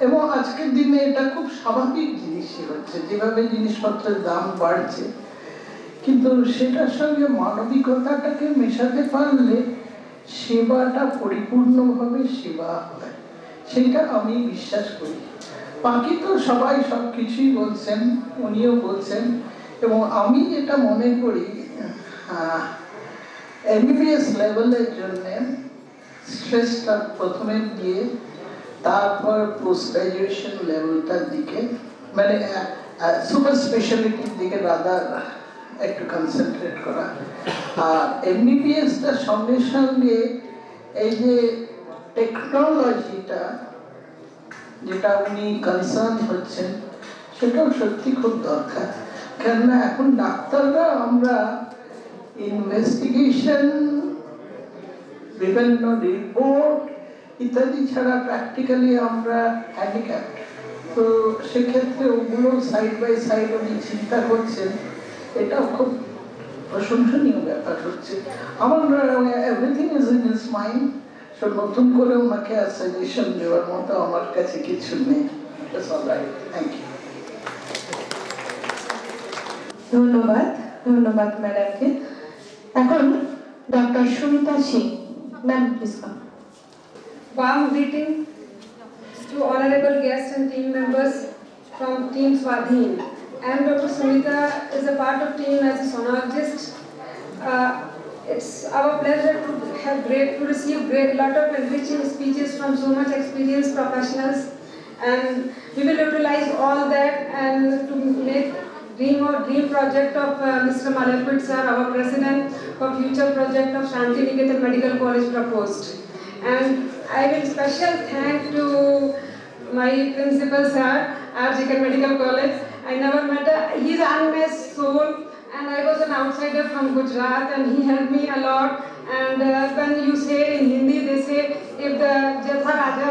এবং আজকের দিনে এটা খুব স্বাভাবিক জিনিসই হচ্ছে, যেভাবে জিনিসপত্রের দাম বাড়ছে। কিন্তু সেটার সঙ্গে মানবিকতাটাকে মেশাতে পারলে সেবাটা পরিপূর্ণভাবে সেবা হয়, সেটা আমি বিশ্বাস করি। বাকি তো সবাই সব কিছুই বলছেন, উনিও বলছেন। এবং আমি যেটা মনে করি এমবিবিএস লেভেলের জন্য স্ট্রেসটা প্রথমে দিয়ে তারপর পোস্ট গ্রাজুয়েশন লেভেলটার দিকে, মানে সুপার স্পেশালিটির দিকে রাদার একটু কনসেন্ট্রেট করা। আর এমবিবিএসটার সঙ্গে সঙ্গে এই যে টেকনোলজিটা যেটা উনি কনসার্ন হচ্ছেন, সেটাও সত্যি খুব দরকার। কেননা এখন ডাক্তাররা আমরা ইনভেস্টিগেশন, বিভিন্ন রিপোর্ট ইত্যাদি ছাড়া প্র্যাকটিক্যালি আমরা হ্যান্ডিক্যাপ্ট। তো সেক্ষেত্রে ওগুলো সাইড বাই সাইড উনি চিন্তা করছেন, এটাও খুব প্রশংসনীয় ব্যাপার হচ্ছে। আমার everything is in his mind. So নতুন করে ওনাকে আর সাজেশন দেওয়ার মতো আমার কাছে কিছু নেই। Thank you. ধন্যবাদ, ধন্যবাদ ম্যাডামকে। এখন doctor Sumita Singh ma'am, please come. Warm greeting to honorable guests and team members from Team Swadhin. I am Dr. Sumita, is a part of team as a sonologist. It's our pleasure to receive great lot of enriching speeches from so much experienced professionals, and we will utilize all that and to make dream project of Mr. Malapit sir, our president, for future project of Shantiniketan Medical College proposed. And I will special thank to my principal sir, RGK Medical College. I never met his unmatched soul, and I was an outsider from Gujarat, and he helped me a lot. And when you say in Hindi, they say, if the Jatha Raja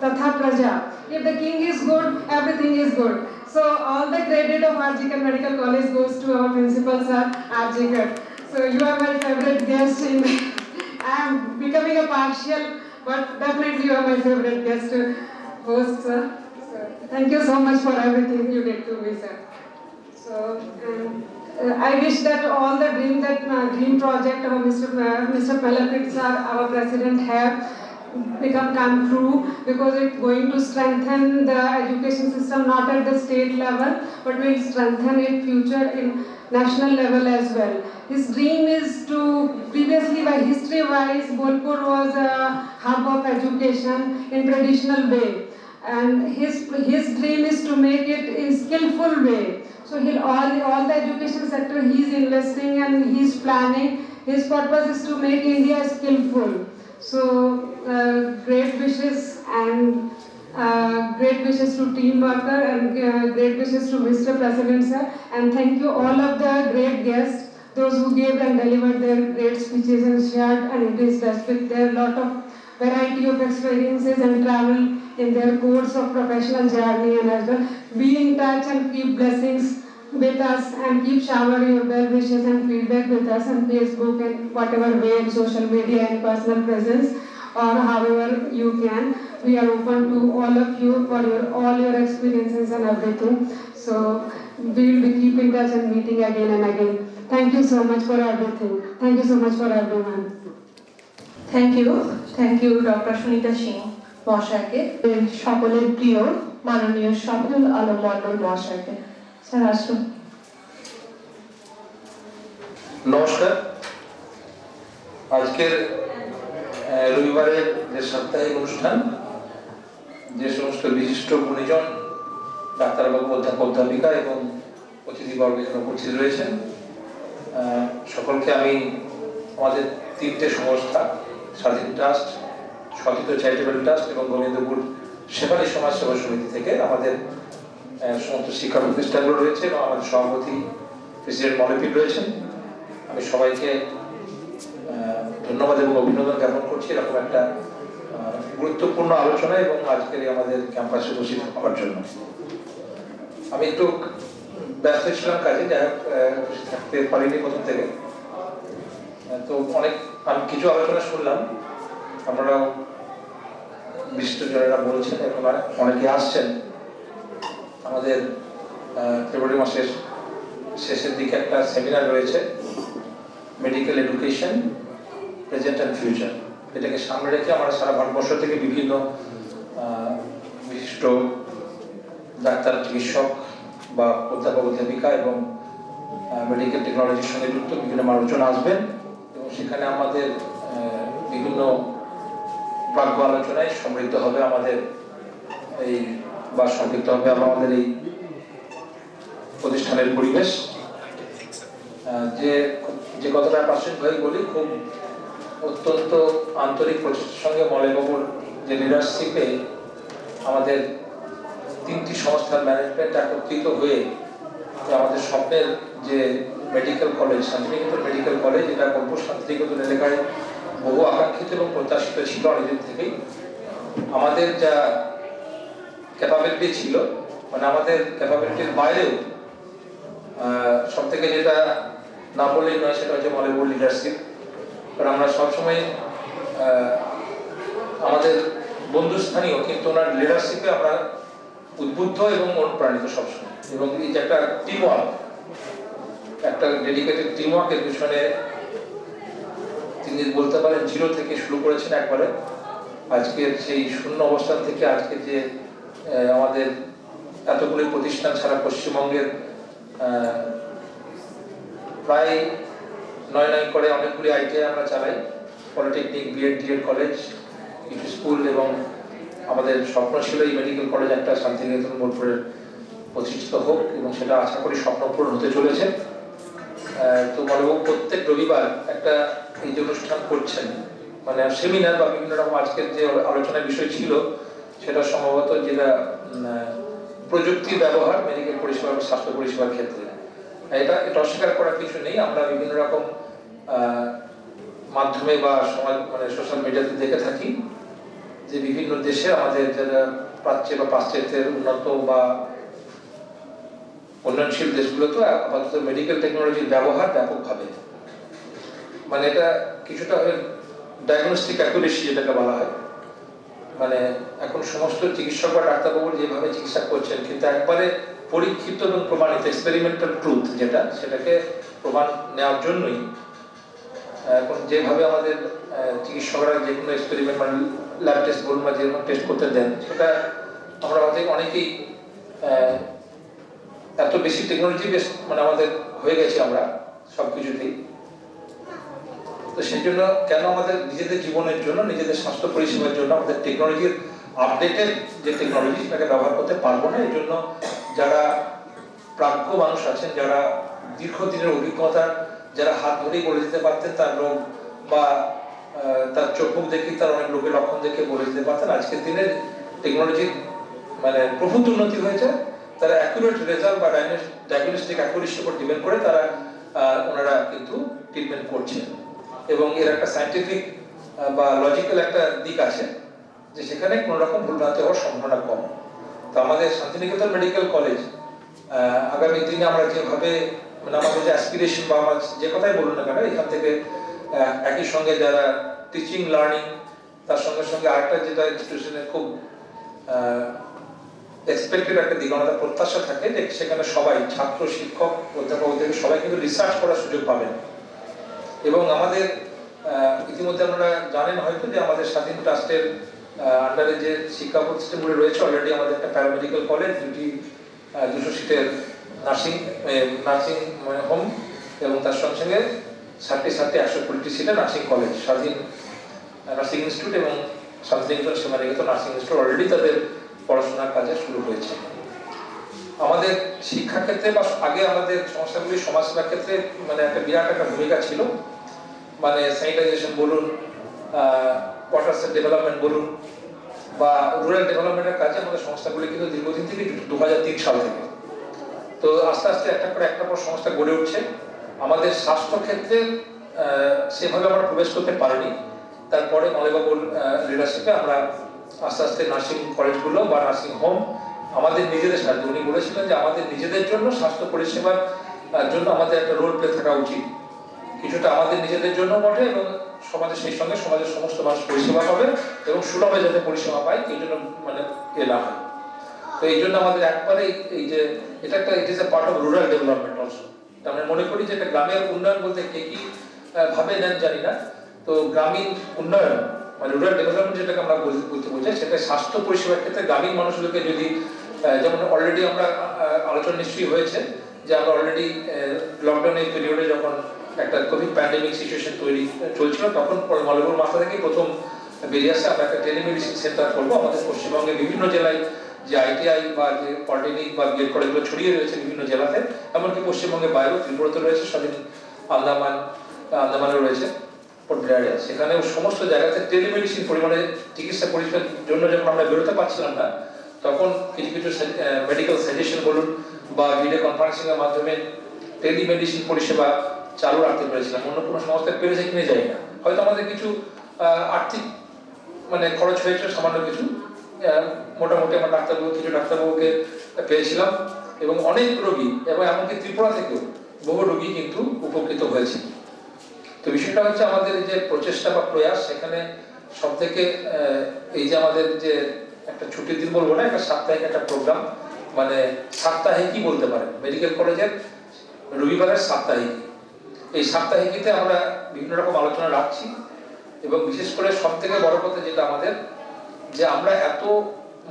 Tatha Praja, if the king is good, everything is good. So all the credit of RGK Medical College goes to our principal sir, RGK. So you are my favorite guest. I am becoming a partial, but definitely you are my favorite guest host, sir. So thank you so much for everything you did to me, sir. So I wish that all the dream project of Mr. Malapit sir, our president, have come true, because it's going to strengthen the education system not at the state level, but will strengthen its future in national level as well. His dream is to, previously by history wise, Bolpur was a hub of education in traditional way, and his dream is to make it in skillful way. So all the education sector he is investing and he is planning. His purpose is to make India skillful. So great wishes and great wishes to team worker, and great wishes to Mr. President sir. And thank you all of the great guests, those who gave and delivered their great speeches and shared and enriched us with their lot of variety of experiences and travel in their course of professional journey. And as well, be in touch and keep blessings with us, and keep showering your well wishes and feedback with us on Facebook and whatever way, in social media and personal presence, or however you can. We are open to all of you for all your experiences and everything. So we will be keep in touch and meeting again and again. Thank you so much for everything. Thank you so much for everyone. Thank you, Dr. Sunita Singh মহাশয়কে, সকলের প্রিয় মাননীয় শাফিউল আলম মন্ডল মহাশয়কে। Sir আসুন। নমস্কার। আজকের রবিবারের যে সাপ্তাহিক অনুষ্ঠান, যে সমস্ত বিশিষ্ট গুণীজন ডাক্তারবাবু, অধ্যাপিকা এবং অতিথিবর্গ এখানে উপস্থিত রয়েছেন, সকলকে আমি আমাদের তিনটে সংস্থা, স্বাধীন ট্রাস্ট, সতীর্থ চ্যারিটেবল ট্রাস্ট এবং গোবিন্দপুর শেফালি সমাজসেবা সমিতি থেকে আমাদের সমস্ত শিক্ষা প্রতিষ্ঠানগুলো রয়েছে এবং আমাদের সভাপতি প্রেসিডেন্ট মলিপিট রয়েছেন, আমি সবাইকে ধন্যবাদ এবং অভিনন্দন জ্ঞাপন করছি এরকম একটা গুরুত্বপূর্ণ আলোচনা এবং আজকের আমাদের ক্যাম্পাসে উপস্থিত হওয়ার জন্য। আমি একটু ব্যস্ত ছিলাম কাজে, যাই হোক থাকতে পারিনি প্রথম থেকে। তো আমি কিছু আলোচনা শুনলাম, আপনারাও বিশিষ্ট জনেরা বলছেন, এখন অনেকে আসছেন। আমাদের ফেব্রুয়ারি মাসের শেষের দিকে একটা সেমিনার রয়েছে, medical education present and future. এটাকে সামনে রেখে আমরা সারা ভারতবর্ষ থেকে বিভিন্ন বিশিষ্ট ডাক্তার, চিকিৎসক বা অধ্যাপক, অধ্যাপিকা এবং মেডিকেল টেকনোলজির সঙ্গে যুক্ত বিভিন্ন মানুষজন আসবেন এবং সেখানে আমাদের বিভিন্ন প্রাজ্ঞ আলোচনায় সমৃদ্ধ হবে আমাদের এই, বা সম্পৃক্ত হবে আমাদের এই প্রতিষ্ঠানের পরিবেশ। যে কথাটা প্রাসঙ্গিক বলি, খুব অত্যন্ত আন্তরিক প্রচেষ্টার সঙ্গে মলয়বাবুর যে লিডারশিপে আমাদের তিনটি সংস্থার ম্যানেজমেন্ট একত্রিত হয়ে আমাদের স্বপ্নের যে medical college, Santiniketan medical college, এটা বোলপুর শান্তিনিকেতন এলাকায় বহু আকাঙ্ক্ষিত এবং প্রত্যাশিত ছিল অনেকদিন থেকেই। আমাদের যা ক্যাপাবিলিটি ছিল, মানে আমাদের ক্যাপাবিলিটির বাইরেও সব থেকে যেটা না বললেই নয়, সেটা হচ্ছে মলয়বাবুর লিডারশিপ। কারণ আমরা সবসময় আমাদের বন্ধুস্থানীয়, কিন্তু ওনার লিডারশিপে আমরা উদ্বুদ্ধ এবং অনুপ্রাণিত সবসময়। এবং এই যে একটা টিম ওয়ার্ক, একটা ডেডিকেটেড টিম ওয়ার্কের পিছনে তিনি বলতে পারেন জিরো থেকে শুরু করেছেন একবারে। আজকের সেই শূন্য অবস্থান থেকে আজকে যে আমাদের এতগুলি প্রতিষ্ঠান সারা পশ্চিমবঙ্গের প্রায় 9 করে অনেকগুলি আইটিআই আমরা চালাই, পলিটেকনিক, বিএড, ডিএড কলেজ, কিছু স্কুল, এবং আমাদের স্বপ্ন ছিল এই মেডিকেল কলেজ একটা শান্তিনিকেতন বোলপুরের প্রতিষ্ঠিত হোক এবং সেটা আশা করি স্বপ্ন পূরণ হতে চলেছে। তো মাননীয় প্রত্যেক রবিবার একটা এই যে অনুষ্ঠান করছেন, মানে সেমিনার বা বিভিন্ন রকম আজকের যে আলোচনার বিষয় ছিল সেটা সম্ভবত যেটা প্রযুক্তির ব্যবহার মেডিকেল পরিষেবা বা স্বাস্থ্য পরিষেবার ক্ষেত্রে, এটা অস্বীকার করার কিছু নেই। আমরা বিভিন্ন রকম মাধ্যমে বা সমাজ মানে সোশ্যাল মিডিয়াতে দেখে থাকি যে বিভিন্ন দেশে আমাদের যারা প্রাচ্য বা পাশ্চাত্যের উন্নত বা উন্নয়নশীল দেশগুলোতে আপাতত মেডিকেল টেকনোলজির ব্যবহার ব্যাপকভাবে, মানে এটা কিছুটা ডায়াগনস্টিক অ্যাকুরেসি যেটাকে বলা হয়, মানে এখন সমস্ত চিকিৎসক বা ডাক্তারবাবু যেভাবে চিকিৎসা করছেন কিন্তু একবারে পরীক্ষিত এবং প্রমাণিত এক্সপেরিমেন্টাল ট্রুথ যেটা, সেটাকে প্রমাণ নেওয়ার জন্যই এখন যেভাবে আমাদের চিকিৎসকরা যে কোনো এক্সপেরিমেন্ট মানে ল্যাব টেস্ট বলুন বা যে কোনো টেস্ট করতে দেন, সেটা আমরা অনেকেই এত বেশি টেকনোলজি বেস মানে আমাদের হয়ে গেছে আমরা সব কিছুতেই। তো সেই জন্য কেন আমাদের নিজেদের জীবনের জন্য, নিজেদের স্বাস্থ্য পরিষেবার জন্য আমাদের টেকনোলজির আপডেটেড যে টেকনোলজি সেটাকে ব্যবহার করতে পারবো না? এই জন্য যারা প্রাজ্ঞ মানুষ আছেন, যারা দীর্ঘদিনের অভিজ্ঞতা, যারা হাত ধরেই বলে দিতে পারতেন তার রোগ বা তার চোখ মুখ দেখে তার অনেক রোগের লক্ষণ দেখে বলে দিতে পারতেন, আজকের দিনে টেকনোলজির মানে প্রভূত উন্নতি হয়েছে, তারা অ্যাকুরেট রেজাল্ট বা ডায়াগনস্টিক অ্যাকুরেসির উপর ডিপেন্ড করে তারা ওনারা কিন্তু ট্রিটমেন্ট করছেন। এবং এর একটা সায়েন্টিফিক বা লজিক্যাল একটা দিক আছে যে সেখানে কোনো রকম ভুলভ্রান্তি হওয়ার সম্ভাবনা কম। তো আমাদের শান্তিনিকেতন মেডিকেল কলেজ আগামী দিনে আমরা যেভাবে মানে আমাদের যে অ্যাসপিরেশন বা আমার যে কথাই বলুন না কেন, এখান থেকে একই সঙ্গে যারা টিচিং লার্নিং, তার সঙ্গে সঙ্গে আরেকটা যেটা ইনস্টিটিউশনের খুব এক্সপেক্টেড একটা দিক, আমাদের প্রত্যাশা থাকে যে সেখানে সবাই ছাত্র, শিক্ষক, অধ্যাপক সবাই কিন্তু রিসার্চ করার সুযোগ পাবেন। এবং আমাদের ইতিমধ্যে আপনারা জানেন হয়তো যে আমাদের স্বাধীন ট্রাস্টের আন্ডারে যে শিক্ষা প্রতিষ্ঠানগুলো রয়েছে, অলরেডি আমাদের একটা প্যারামেডিক্যাল কলেজ, 200 সিটের নার্সিং হোম এবং তার সঙ্গে সঙ্গে 120 সিটের নার্সিং কলেজ, স্বাধীন নার্সিং ইনস্টিটিউট এবং শান্তিনিকেতন সেমানিকেতন নার্সিং ইনস্টিটিউট অলরেডি তাদের পড়াশোনার কাজে শুরু হয়েছে। আমাদের শিক্ষা ক্ষেত্রে বা আগে আমাদের সংস্থাগুলি সমাজসেবার ক্ষেত্রে মানে একটা বিরাট একটা ভূমিকা ছিল, মানে স্যানিটাইজেশন বলুন, ওয়াটার ডেভেলপমেন্ট বলুন বা রুরাল ডেভেলপমেন্টের কাজে আমাদের সংস্থাগুলি কিন্তু দীর্ঘদিন থেকে 2003 সাল থেকে। তো আস্তে আস্তে একটা পর সংস্থা গড়ে উঠছে। আমাদের স্বাস্থ্য ক্ষেত্রে সেভাবে আমরা প্রবেশ করতে পারিনি, তারপরে মলয়বাবুর লিডারশিপে আমরা আস্তে আস্তে নার্সিং কলেজগুলো বা নার্সিং হোম আমাদের নিজেদের সাথে, উনি বলেছিলেন যে আমাদের নিজেদের জন্য স্বাস্থ্য পরিষেবার জন্য আমাদের একটা রোল প্লে থাকা উচিত, কিছুটা আমাদের নিজেদের জন্য বটে এবং সমাজের সেই সঙ্গে সমাজের সমস্ত মানুষ পরিষেবা পাবে এবং সুলভে যাতে পরিষেবা পায় এই জন্য মানে এলা হয়। তো এই জন্য আমাদের একবারে এই যে এটা একটা it is a part of rural development also. আমরা মনে করি যে এটা গ্রামের উন্নয়ন বলতে কে কি ভাবে নেন জানি না, তো গ্রামীণ উন্নয়ন মানে রুরাল ডেভেলপমেন্ট যেটাকে আমরা বলতে বোঝাই, সেটা স্বাস্থ্য পরিষেবার ক্ষেত্রে গ্রামীণ মানুষগুলোকে যদি যেমন অলরেডি আমরা আলোচনা নিশ্চয়ই হয়েছে যে আমরা অলরেডি লকডাউনের পিরিয়ডে যখন একটা কোভিড প্যান্ডেমিক সিচুয়েশন চলছিল, তখন মলয়বাবুর মাথা থেকে প্রথম বেরিয়ে আসে আমরা একটা টেলিমেডিসিন সেন্টার করবো আমাদের পশ্চিমবঙ্গের বিভিন্ন জেলায়, যে আইটিআই বা যে পলিটেকনিক বা বিএড কলেজগুলো ছড়িয়ে রয়েছে বিভিন্ন জেলাতে, এমনকি পশ্চিমবঙ্গের বাইরেও ত্রিপুরাতে রয়েছে, স্বাধীন আন্দামানেও রয়েছে পোর্ট ব্লেয়ারে, সেখানেও সমস্ত জায়গাতে টেলিমেডিসিন পরিমাণে চিকিৎসা পরিষেবার জন্য যখন আমরা বেরোতে পারছিলাম না, তখন কিছু কিছু মেডিকেল সাজেশন বলুন বা ভিডিও কনফারেন্সিং এর মাধ্যমে টেলিমেডিসিন পরিষেবা চালু রাখতে পেরেছিলাম। অন্য কোনো সংস্থা পেরেছে কিনে যায় না, হয়তো আমাদের কিছু আর্থিক মানে খরচ হয়েছে সামান্য কিছু, মোটামুটি আমার কিছু ডাক্তারবাবুকে পেয়েছিলাম এবং অনেক রোগী এবং এমনকি ত্রিপুরা থেকেও বহু রোগী কিন্তু উপকৃত হয়েছে। তো বিষয়টা হচ্ছে আমাদের যে প্রচেষ্টা বা প্রয়াস, সেখানে সব থেকে এই যে আমাদের যে একটা ছুটির দিন বলবো না, একটা সাপ্তাহিক একটা প্রোগ্রাম, মানে সাপ্তাহিকই বলতে পারেন, মেডিকেল কলেজের রবিবারের সাপ্তাহিক, এই সাপ্তাহিকীতে আমরা বিভিন্ন রকম আলোচনা রাখছি এবং বিশেষ করে সব থেকে বড় কথা যেটা আমাদের, যে আমরা এত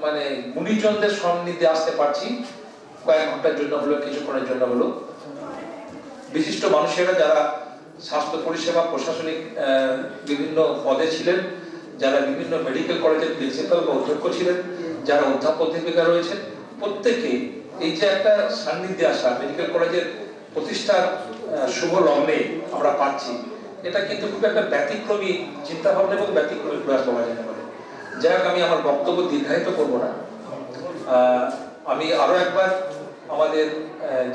মানে গুণীজনদের সান্নিধ্যে আসতে পারছি কয়েক ঘন্টার জন্য হলো, কিছুক্ষণের জন্য হলো, বিশিষ্ট মানুষেরা যারা স্বাস্থ্য পরিষেবা প্রশাসনিক বিভিন্ন পদে ছিলেন, যারা বিভিন্ন মেডিকেল কলেজের প্রিন্সিপাল বা অধ্যক্ষ ছিলেন, যারা অধ্যাপক অধ্যাপিকা রয়েছেন, প্রত্যেকে এই যে একটা সান্নিধ্যে আসা মেডিকেল কলেজের প্রতিষ্ঠার শুভ লগ্নে আমরা পাচ্ছি, এটা কিন্তু খুব একটা ব্যতিক্রমী চিন্তাভাবনা এবং ব্যতিক্রমী প্রয়াস বলা যেতে পারে। যাই হোক, আমি আমার বক্তব্য দীর্ঘায়িত করব না। আমি আরো একবার আমাদের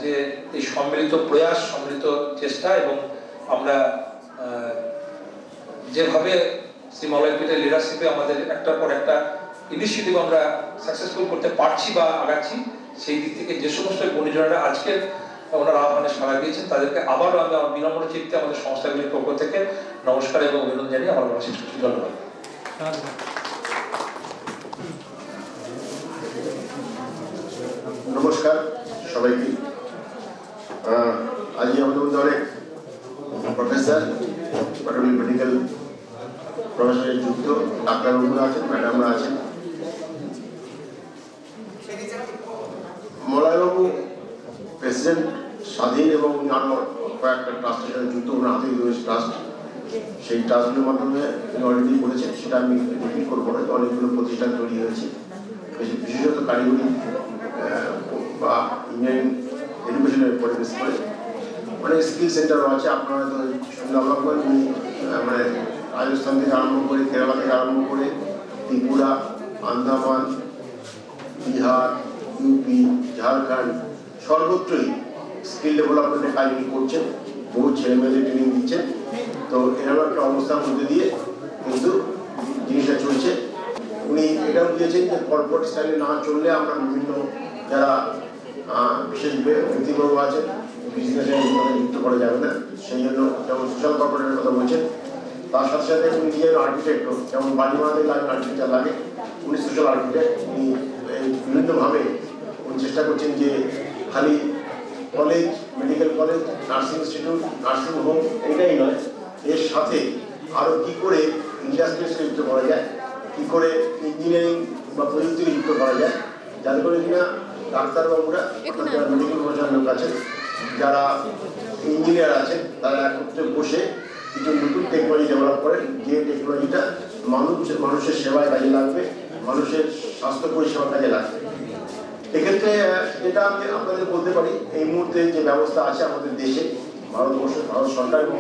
যে এই সম্মিলিত প্রয়াস, সম্মিলিত চেষ্টা এবং আমরা যেভাবে শ্রী মলয় পীঠের লিডারশিপে আমাদের একটার পর একটা ইনিশিয়েটিভ আমরা সাকসেসফুল করতে পারছি বা আগাচ্ছি, সেই দিক থেকে যে সমস্ত গুণীজনেরা আজকের ওনারা আহ্বানে সাড়া দিয়েছেন তাদেরকে আবারও আমি আমার বিনম্র চিত্তে আমাদের সংস্থাগুলির পক্ষ থেকে নমস্কার এবং অভিনন্দন জানিয়ে আমার শেষ করছি। ধন্যবাদ। নমস্কার সবাইকে। আজ আমাদের মধ্যে অনেক প্রফেসর, মেডিকেল প্রফেশনে যুক্ত ডাক্তারবাবুরা আছেন, ম্যাডামরা আছেন। মলয়বাবু প্রেসিডেন্ট স্বাধীন এবং আরো কয়েকটা ট্রাস্টের সাথে যুক্ত, ওনার হাতে রয়েছে ট্রাস্ট। সেই ট্রাস্টগুলোর মাধ্যমে তিনি অলরেডি বলেছেন, সেটা আমি রিপিট করবো না। অনেকগুলো প্রতিষ্ঠান তৈরি হয়েছে, বিশেষত কারিগরি বা ইঞ্জিনিয়ারিং এডুকেশনের উপরে বেশ করে অনেক স্কিল সেন্টারও আছে। আপনারা তো শুনলাম মানে রাজস্থান থেকে আরম্ভ করে, কেরালা থেকে আরম্ভ করে ত্রিপুরা, আন্দামান, বিহার, ইউপি, ঝাড়খণ্ড সর্বত্রই স্কিল ডেভেলপমেন্টের কাজগুলি করছেন, বহু ছেলে মেয়েদের ট্রেনিং দিচ্ছেন। তো এরকম একটা অবস্থার মধ্যে দিয়ে কিন্তু জিনিসটা চলছে। উনি এটাও দিয়েছেন যে কর্পোরেট স্টাইলে না চললে আমরা বিভিন্ন যারা বিশেষ ব্যক্তিবর্গ আছেন বিজনেসে যুক্ত করা যাবে না, সেই জন্য যেমন সোশ্যাল কর্পোরেটের কথা বলছেন। তার সাথে সাথে উনি নিজের আর্কিটেক্টও, যেমন বাড়ি বানাতে লাগে আর্কিটেক্টার লাগে, উনি সোশ্যাল আর্কিটেক্ট। উনি বিভিন্নভাবে উনি চেষ্টা করছেন যে খালি college, medical college, nursing institute, nursing home এটাই নয়, এর সাথে আরও কী করে ইন্ডাস্ট্রিজকে যুক্ত করা যায়, কী করে ইঞ্জিনিয়ারিং বা প্রযুক্তিকে যুক্ত করা যায়, যাতে করে কিনা ডাক্তারবাবুরা, যারা মেডিকেল প্রফেশনাল লোক আছেন, যারা ইঞ্জিনিয়ার আছেন, তারা একত্রে বসে কিছু নতুন টেকনোলজি ডেভেলপ করেন, যে টেকনোলজিটা মানুষের সেবায় কাজে লাগবে, মানুষের স্বাস্থ্য পরিষেবার কাজে লাগবে। এক্ষেত্রে যেটা আমি আপনাদের বলতে পারি, এই মুহূর্তে যে ব্যবস্থা আছে আমাদের দেশে, ভারত সরকার এবং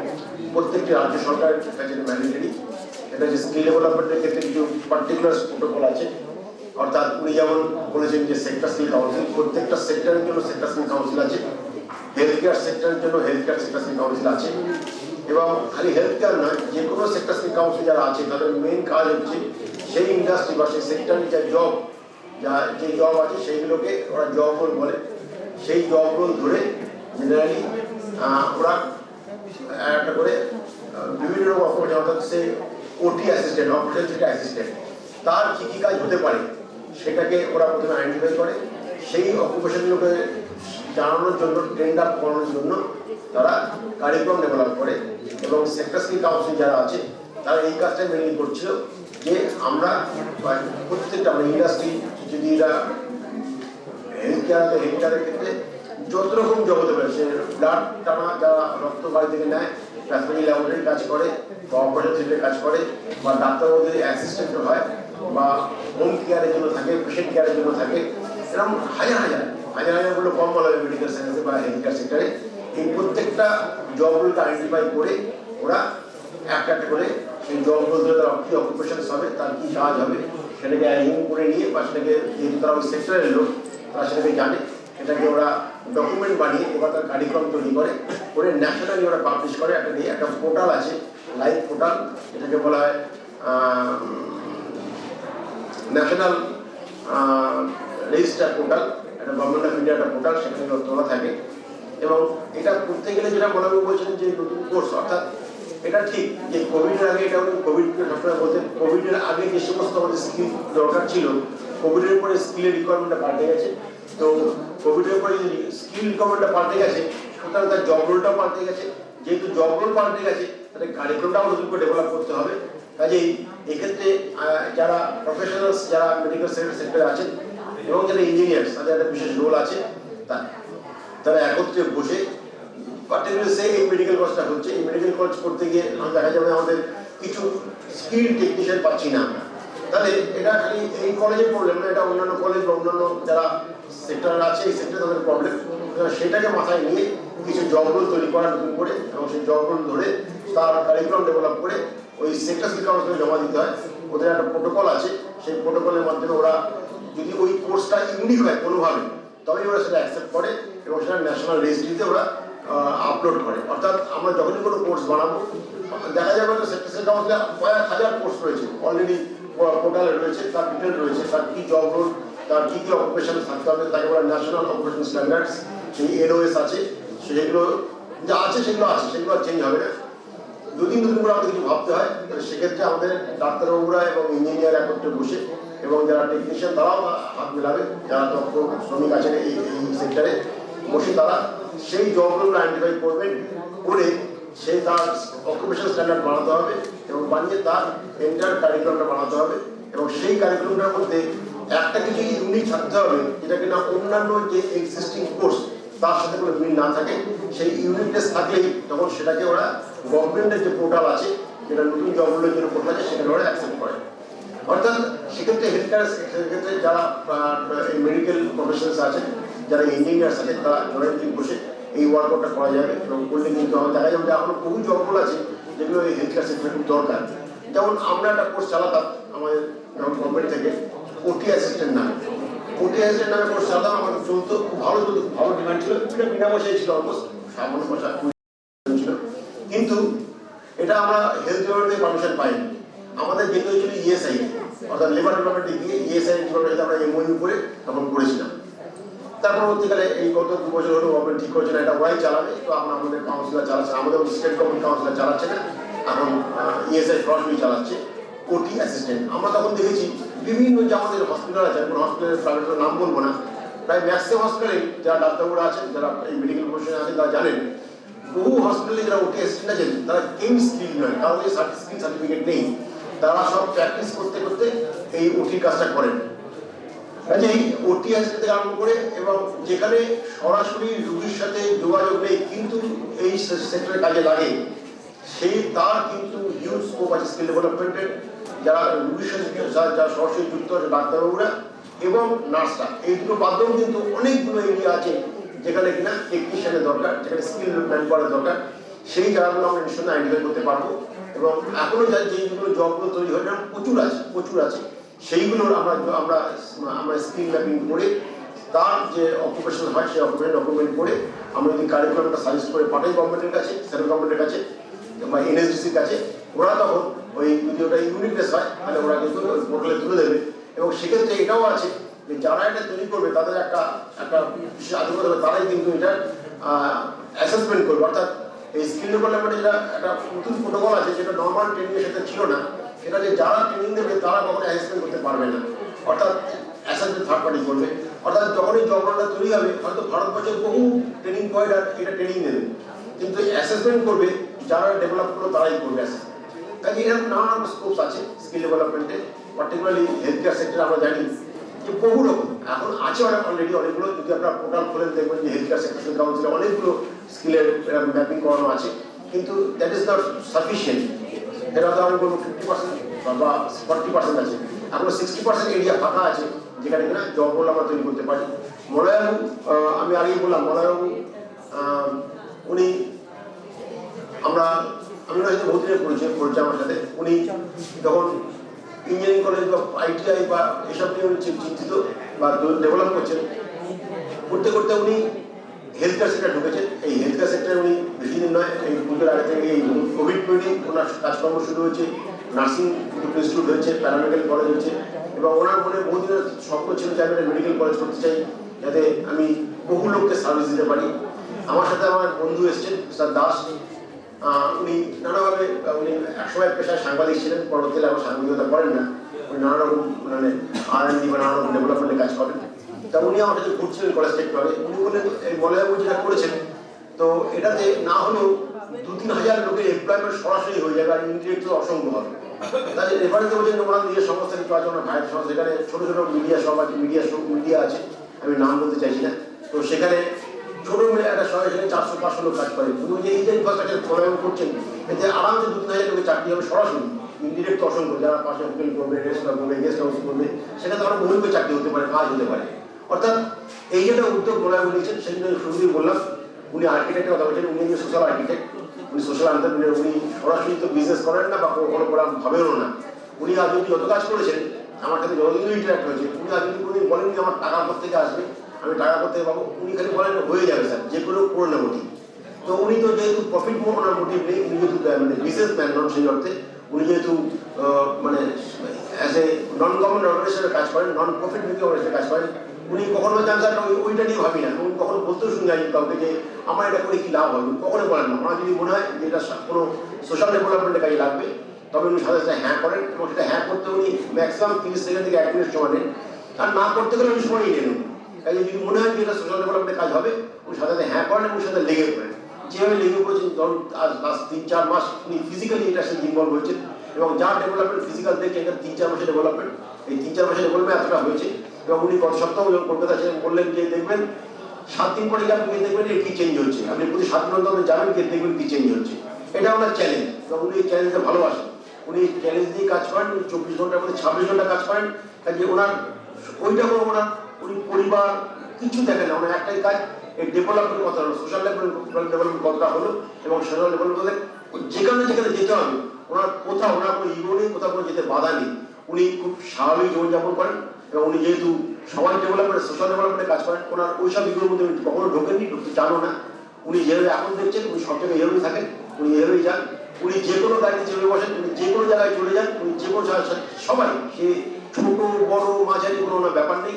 প্রত্যেকটি রাজ্য সরকারের কাছে ম্যান্ডেটরি, এটা যে স্কিল ডেভেলপমেন্টের ক্ষেত্রে কিছু পার্টিকুলার প্রোটোকল আছে। অর্থাৎ উনি যেমন বলেছেন যে সেক্টর স্কিল কাউন্সিল, প্রত্যেকটা সেক্টরের জন্য সেক্টর স্কিল কাউন্সিল আছে, হেলথ কেয়ার সেক্টরের জন্য health care sector skill council আছে। এবং খালি হেলথ কেয়ার নয়, যে কোনো সেক্টর স্কিল কাউন্সিল যারা আছে তাদের মেইন কাজ হচ্ছে সেই ইন্ডাস্ট্রি বা সেই সেক্টরের যে জব আছে সেইগুলোকে ওরা জব রোল বলে, সেই জব রোল ধরে জেনারেলি ওরা একটা করে বিভিন্ন রকম অপারেশন, অর্থাৎ সে ওটি অ্যাসিস্ট্যান্ট, অপারেশন থেকে অ্যাসিস্ট্যান্ট, তার কী কী কাজ হতে পারে সেটাকে ওরা প্রথমে আইডেন্টিফাই করে, সেই অকুপেশনগুলোকে জানানোর জন্য, ট্রেন্ড আপ করানোর জন্য তারা কারিকুলাম ডেভেলপ করে। এবং সেক্টর স্কিল কাউন্সিল যারা আছে তারা এই কাজটা মেনলি করছিল যে আমরা প্রত্যেকটা আমরা ইন্ডাস্ট্রি, যদি এরা হেলথ কেয়ারের ক্ষেত্রে যত রকম জব হতে পারে, সে ব্লাড টানা যারা রক্ত বাড়ি থেকে নেয়, প্যাথোলজি ল্যাবরেটরি কাজ করে বা অপারেশন থিয়েটারে কাজ করে, বা ডাক্তারবাবুদের অ্যাসিস্ট্যান্ট হয়, বা হোম কেয়ারের জন্য থাকে, পেশেন্ট কেয়ারের জন্য থাকে, এরকম হাজার হাজার বলে কম বলা হবে মেডিকেল সায়েন্সে বা হেলথ কেয়ার সেক্টরে। এই প্রত্যেকটা জবগুলোকে আইডেন্টিফাই করে ওরা একটা একটা করে সেই জবগুলো ধরে তারা কী অকুপেশন হবে, তার কী কাজ হবে, সেটাকে অ্যারেঞ্জমেন্ট করে নিয়ে, বা সেটাকে যেহেতু তারা ওই সেক্টরের লোক তারা সেটাকে জানে, এটাকে ওরা ডকুমেন্ট বানিয়ে এবার তার কারিকুলাম তৈরি করে ন্যাশনালি ওরা পাবলিশ করে। একটা পোর্টাল আছে, লাইভ পোর্টাল, এটাকে বলা হয় ন্যাশনাল রেজিস্টার পোর্টাল, একটা গভর্নমেন্ট অফ ইন্ডিয়া একটা পোর্টাল, সেখানে তোলা থাকে। এবং এটা করতে গেলে যেটা মনে বলছিলেন যে নতুন কোর্স, অর্থাৎ এটা ঠিক যে কোভিডের আগে, এটা কোভিডকে সবসময় বলতেন, কোভিডের আগে যে সমস্ত আমাদের স্কিল দরকার ছিল, কোভিডের পরে স্কিলের রিকোয়ারমেন্টটা পাল্টে গেছে। তো কোভিডের পরে যদি স্কিল রিকোয়ারমেন্টটা পাল্টে গেছে, সুতরাং তার জব রোলটাও পাল্টে গেছে। যেহেতু জব রোল পাল্টে গেছে, তাহলে কারিকুলামটাও নতুন করে ডেভেলপ করতে হবে। কাজেই এক্ষেত্রে যারা প্রফেশনালস, যারা মেডিকেল সেক্টরে আছেন এবং যারা ইঞ্জিনিয়ার্স, তাদের একটা বিশেষ রোল আছে। তারা একত্রে বসে, পার্টিকুলারলি সেই এই মেডিকেল কলেজটা হচ্ছে, এই মেডিকেল কলেজ করতে গিয়ে দেখা যাবে আমাদের কিছু স্কিল টেকনিশিয়ান পাচ্ছি না আমরা। তাহলে এটা খালি এই কলেজের প্রবলেম না, এটা অন্যান্য কলেজ বা অন্যান্য যারা সেক্টর আছে, এই সেক্টরে তাদের প্রবলেম, সেটাকে মাথায় নিয়ে কিছু জব রোল তৈরি করা নতুন করে, এবং সেই জব রোল ধরে তার কারিকুলাম ডেভেলপ করে ওই সেক্টর কাউন্সিলে জমা দিতে হয়। ওদের একটা প্রোটোকল আছে, সেই প্রোটোকলের মাধ্যমে ওরা যদি ওই কোর্সটা ইউনিক হয় কোনোভাবে, তবেই ওরা সেটা অ্যাকসেপ্ট করে এবং সেটা ন্যাশনাল রেজিস্ট্রিতে ওরা আপলোড করে। অর্থাৎ আমরা যখনই কোনো কোর্স বানাবো, দেখা যাবে যে সেক্টর কাউন্সিলে কয়েক হাজার কোর্স রয়েছে অলরেডি পোর্টালে রয়েছে, তার ডিটেল রয়েছে, তার কী জব রোল, তার কী কী অকুপেশন থাকতে হবে, তাকে বলা ন্যাশনাল অকুপেশন স্ট্যান্ডার্ডস, সেই এনওএস আছে, সেগুলো যা আছে সেগুলো আছে, সেগুলো আর চেঞ্জ হবে না। দুদিন করে আমাদের কিছু ভাবতে হয়, সেক্ষেত্রে আমাদের ডাক্তারবাবুরা এবং ইঞ্জিনিয়ার একত্রে বসে এবং যারা টেকনিশিয়ান তারাও হাত মেলাবে, যারা দক্ষ শ্রমিক আছেন এই সেক্টরে বসে, তারা সেই জবগুলো আইডেন্টিফাই করবেন, করে সেই তার অকুপেশন স্ট্যান্ডার্ড বানাতে হবে এবং বানিয়ে তার এন্টার কারিকুলামটা বানাতে হবে। এবং সেই কারিকুলামটার মধ্যে একটা কিছু ইউনিক থাকতে হবে, যেটা কিনা অন্যান্য যে এক্সিস্টিং কোর্স তার সাথে কোনো মিল না থাকে। সেই ইউনিকনেস থাকলেই তখন সেটাকে ওরা গভর্নমেন্টের যে পোর্টাল আছে, যেটা নতুন জবগুলোর জন্য পোর্টাল আছে, সেখানে ওরা অ্যাকসেপ্ট করে। অর্থাৎ সেক্ষেত্রে হেলথ কেয়ার সেক্ষেত্রে যারা মেডিকেল প্রফেশনালস আছেন, যারা ইঞ্জিনিয়ার্স আছেন, তারা জয়েন্টলি বসে এই ওয়ার্কআউটটা করা যাবে এবং করলে কিন্তু আমার দেখা যাবে যে এখনো বহু জবগুলো আছে যেগুলো এই হেলথ কেয়ার সেক্টরে খুব দরকার। যেমন আমরা একটা কোর্স চালাতাম আমাদের গভর্নমেন্ট থেকে, ওটি অ্যাসিস্ট্যান্ট নামে। ওটি অ্যাসিস্ট্যান্ট নামে কোর্স চালাতাম, আমাদের চলতো, খুব ভালো চলতো, খুব ভালো ডিমান্ড ছিল, এটা বিনা পয়সায় ছিল, অলমোস্ট সামান্য পয়সা ছিল। কিন্তু এটা আমরা হেলথ ডিপার্টমেন্ট থেকে পারমিশন পাইনি। আমাদের যেতে হয়েছিল ইএসআই, অর্থাৎ লেবার ডিপার্টমেন্টে গিয়ে ইএসআই ডিপার্টমেন্টে আমরা এমওইউ করে তখন করেছিলাম। তার পরবর্তীকালে এই গত 2 বছর হলো গভর্নমেন্ট ঠিক করেছে না, এটা ওরাই চালাবে। তো এখন আমাদের কাউন্সিলার চালাচ্ছে, আমাদের স্টেট গভর্নমেন্ট কাউন্সিলার চালাচ্ছে না, এখন ইএসআই সরাসরি চালাচ্ছে ওটি অ্যাসিস্ট্যান্ট। আমরা তখন দেখেছি বিভিন্ন যে আমাদের হসপিটাল আছে, কোনো হসপিটালের প্রাইভেটের নাম বলবো না, প্রায় ম্যাক্সিমাম হসপিটালে যারা ডাক্তারবাবুরা আছেন, যারা এই মেডিকেল প্রফেশনে আছেন, তারা জানেন বহু হসপিটালে যারা ওটি অ্যাসিস্ট্যান্ট আছেন তারা কেউ স্কিল নয়, কারণ এই সার্টিফিকেট নেই, তারা সব প্র্যাকটিস করতে করতে এই ওটির কাজটা করেন। কাজেই ওটি অ্যাসিস্ট্যান্ট থেকে আরম্ভ করে এবং যেখানে সরাসরি রোগীর সাথে যোগাযোগ নেই কিন্তু এই সেক্টরে কাজে লাগে, সেই তার কিন্তু হিউজ স্কোপ আছে স্কিল ডেভেলপমেন্টের। যারা রোগীর সাথে যারা সরাসরি যুক্ত আছে ডাক্তারবাবুরা এবং নার্সরা, এই দুটো বাদেও কিন্তু অনেকগুলো এরিয়া আছে যেখানে কিনা টেকনিশিয়ানের দরকার, যেখানে স্কিল ম্যান করার দরকার। সেই জায়গাগুলো আমরা নিশ্চয়ই আইডেন্টিফাই করতে পারবো এবং এখনো যেগুলো জবগুলো তৈরি হয় না প্রচুর আছে সেইগুলোর আমরা স্কিল ম্যাপিং করে তার যে অকুপেশন হয় সেই ডকুমেন্ট করে আমরা যদি কারিকুলামটা সাজেস্ট করে পাঠাই গভর্নমেন্টের কাছে, সেন্ট্রাল গভর্নমেন্টের কাছে বা এনএসডিসির কাছে, ওরা তখন ওই যদি ওটা ইউনিকনেস হয় তাহলে ওরা কিন্তু পোর্টালে তুলে দেবে। এবং সেক্ষেত্রে এটাও আছে যে যারা এটা তৈরি করবে তাদের একটা বিশেষ আধিপত্য হবে, তারাই কিন্তু এটার অ্যাসেসমেন্ট করবে। অর্থাৎ এই স্কিল ডেভেলপমেন্টে যেটা একটা নতুন প্রোটোকল আছে, যেটা নর্মাল ট্রেনিংয়ের সাথে ছিল না, সেটা যে যারা ট্রেনিং দেবে তারা কখনো অ্যাসেসমেন্ট করতে পারবে না, অর্থাৎ অ্যাসেসমেন্ট থার্ড পার্টি করবে। অর্থাৎ যখনই জব রোলটা তৈরি হবে, হয়তো ভারতবর্ষের বহু ট্রেনিং প্রোভাইডার এটা ট্রেনিং দেবে, কিন্তু অ্যাসেসমেন্ট করবে যারা ডেভেলপ করলো তারাই করবে অ্যাসেসমেন্ট। কাজে এরকম নানান স্কোপস আছে স্কিল ডেভেলপমেন্টে, পার্টিকুলারলি হেলথ কেয়ার সেক্টরে আমরা জানি যে বহু রকম এখন আছে অলরেডি অনেকগুলো। যদি আপনারা পোর্টাল খোলেন দেখবেন যে হেলথ কেয়ার সেক্টর কাউন্সিলে অনেকগুলো স্কিলের ম্যাপিং করানো আছে, কিন্তু দ্যাট ইজ নট সাফিসিয়েন্ট। এটা তো আমি বলবো 50% বা 40% আছে, এখনো 60% এরিয়া ফাঁকা আছে যেখানে কিনা জব রোল আমরা তৈরি করতে পারি। মলয়বাবু, আমি আগেই বললাম মলয়বাবু উনি আমি হয়তো বহুত দিনের পরিচয় আমার সাথে। উনি যখন ইঞ্জিনিয়ারিং কলেজ বা আইটিআই বা এসব নিয়ে উনি চিন্তিত বা ডেভেলপ করছেন, করতে করতে উনি হেলথ কেয়ার সেক্টরে ঢুকেছেন। এই হেলথ কেয়ার সেক্টরে উনি বেশি দিন নয়, এই পুজোর আগে থেকে এই কোভিড-19 ওনার কাজকর্ম শুরু হয়েছে, নার্সিং ইনস্টিটিউট হয়েছে, প্যারামেডিক্যাল কলেজ হয়েছে এবং ওনার মনে বহুদিনের স্বপ্ন ছিল যে আমি মেডিকেল কলেজ করতে চাই, যাতে আমি বহু লোককে সার্ভিস দিতে পারি। আমার সাথে আমার বন্ধু এসছেন স্যার দাস, উনি নানাভাবে উনি একসময় পেশায় সাংবাদিক ছিলেন, পরবর্তীতে আবার সাংবাদিকতা করেন না, উনি নানা রকম মানে R&D বা নানা রকম ডেভেলপমেন্টে কাজ করেন। তা উনি আমার সাথে ঘুরছিলেন কলেজ সেক্টরে, উনি বললেন এই মলয়বাবু যেটা করেছেন, তো এটাতে না হলেও 2-3 হাজার লোকের এমপ্লয়মেন্ট সরাসরি হয়ে যাবে আর ইন্ডিরেক্ট অসংখ্য হবে। তাই রেফারেন্স বলছেন ওনার নিজের সংস্থা কিছু আছে, ওনার ভাইয়ের সংস্থা, সেখানে ছোটো ছোটো মিডিয়া সব আছে, মিডিয়া আছে, আমি নাম বলতে চাইছি না। তো সেখানে ছোটো মিলে একটা সবাই সেখানে 400-500 লোক কাজ করে। কিন্তু যে এই যে ইনফ্রাস্ট্রাকচার মলয়বাবু করছেন, এতে আরামসে 2-3 হাজার লোকের চাকরি হবে সরাসরি, ইন্ডিরেক্ট অসংখ্য, যারা পাশে হোটেল করবে, রেস্টুরেন্ট করবে, গেস্ট হাউস করবে, সেখানে তো আরও বহু চাকরি হতে পারে, কাজ হতে পারে। অর্থাৎ এই যেটা উদ্যোগ গোলায় বলেছেন সেগুলো শুরুতেই বললাম, উনি আর্কিটেক্টের কথা বলছেন, উনি সোশ্যাল আর্কিটেক্ট, উনি সোশ্যাল এন্টারপ্রেনিউর, উনি সরাসরি তো বিজনেস করেন না বা কোনো করার ভাবেও না। উনি আজ যদি যত কাজ করেছেন আমার সাথে যতদিন ইন্টারাক্ট হয়েছে, উনি আজ যদি কোনোদিন বলেন যে আমার টাকা কোথেকে আসবে, আমি টাকা কোথেকে পাবো, উনি খালি বলেন হয়ে যাবে স্যার, যে কোনো করে নেবো ঠিক। তো উনি তো যেহেতু প্রফিট ওনার মোটিভ নেই, উনি যেহেতু মানে বিজনেস ম্যান নন সেই অর্থে, উনি যেহেতু মানে অ্যাজ এ নন গভর্নমেন্ট অর্গানাইজেশনের কাজ করেন, নন প্রফিট মেকিং অর্গানাইজেশনের কাজ করেন, উনি কখনো চান ওইটা নিয়ে ভাবি না। উনি কখনো বলতেও শুনি না কাউকে যে আমার এটা করে কি লাভ হবে, কখনো বলেন না। ওনার যদি মনে হয় যে এটা কোনো সোশ্যাল ডেভেলপমেন্টের কাজে লাগবে, তবে উনি সাথে সাথে হ্যাঁ করেন, এবং সেটা হ্যাঁ করতে উনি ম্যাক্সিমাম 30 সেকেন্ড থেকে 1 মিনিট সময় নেন। আর না করতে গেলে উনি সময় নেন। কাজে যদি মনে হয় যে এটা সোশ্যাল ডেভেলপমেন্টের কাজ হবে, উনি সাথে সাথে হ্যাঁ করেন এবং সাথে লেগে পড়েন। যেভাবে লেগে পড়েছেন, ধরুন আজ লাস্ট 3-4 মাস উনি ফিজিক্যালি এটার সাথে ইনভলভ হয়েছেন, এবং যার ডেভেলপমেন্ট ফিজিক্যাল দেখে এটা 3-4 মাসের ডেভেলপমেন্ট, এই 3-4 মাসের ডেভেলপমেন্ট এতটা হয়েছে। এবং উনি গত সপ্তাহ কলকাতা ছিলেন, বললেন যে দেখবেন 7 দিন পরে আপনি দেখবেন এর কি চেঞ্জ হচ্ছে, আপনি প্রতি 7 দিন অন্তর যাবেন গিয়ে দেখবেন কি চেঞ্জ হচ্ছে। এটা ওনার চ্যালেঞ্জ, এবং উনি এই চ্যালেঞ্জটা ভালোবাসেন। উনি চ্যালেঞ্জ দিয়ে কাজ করেন, উনি 24 ঘন্টার মধ্যে 26 ঘন্টা কাজ করেন। কাজে ওনার ওইটা কোনো ওনার উনি পরিবার কিছু দেখেন না, ওনার একটাই কাজ এই ডেভেলপমেন্টের কথা হলো, সোশ্যাল ডেভেলপমেন্ট কতটা হলো, এবং সোশ্যাল ডেভেলপমেন্ট যেখানে যেখানে যেতে হবে ওনার কোথাও ওনার কোনো ইগো নেই, কোথাও কোনো যেতে বাধা নেই। উনি খুব স্বাভাবিক জীবনযাপন করেন, এবং উনি যেহেতু সবাই ডেভেলপমেন্ট সোশ্যাল ডেভেলপমেন্টে কাজ করেন, ওনার ওইসব ইগোর মধ্যে উনি কখনো ঢোকেননি, ঢুকতে চানও না। উনি যেভাবে এখন দেখছেন, উনি সব জায়গায় এভাবেই থাকেন, উনি এভাবেই যান। উনি যে কোনো গাড়িতে চেপে বসেন, উনি যে কোনো জায়গায় চলে যান, উনি যে কোনো সবাই, সে ছোট বড় মাঝারি কোনো ওনার ব্যাপার নেই।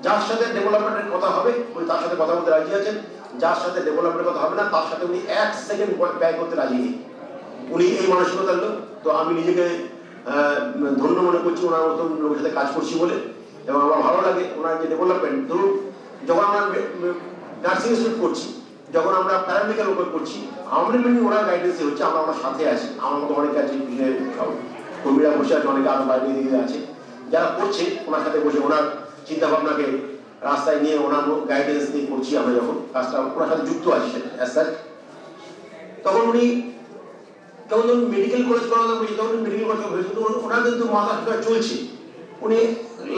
যার সাথে ডেভেলপমেন্টের কথা হবে উনি তার সাথে কথা বলতে রাজি আছেন, যার সাথে ডেভেলপমেন্টের কথা হবে না তার সাথে উনি 1 সেকেন্ড ব্যয় করতে রাজি নেই। উনি এই মানসিকতার লোক। তো আমি নিজেকে ধন্য মনে করছি ওনার মতন লোকের সাথে কাজ করছি বলে, এবং আমার ভালো লাগে ওনার যে ডেভেলপমেন্ট। ধরুন যখন আমরা নার্সিং ইনস্টিটিউট করছি, যখন আমরা প্যারামেডিক্যাল ওপর করছি, আমাদের মেনলি ওনার গাইডেন্সে হচ্ছে, আমরা ওনার সাথে আছি। আমার মতো অনেকে আছে, সব কর্মীরা বসে আছে, অনেকে আরো বাইরে দিকে আছে, যারা করছে ওনার সাথে বসে ওনার চিন্তা ভাবনাকে রাস্তায় নিয়ে ওনার গাইডেন্স দিয়ে করছি আমরা, যখন কাজটা ওনার সাথে যুক্ত আছি তখন উনি যখন মেডিকেল কলেজ করাতে বলছি, তখন মেডিকেল কলেজ হয়েছে, কিন্তু ওনার কিন্তু মাথা চলছে। উনি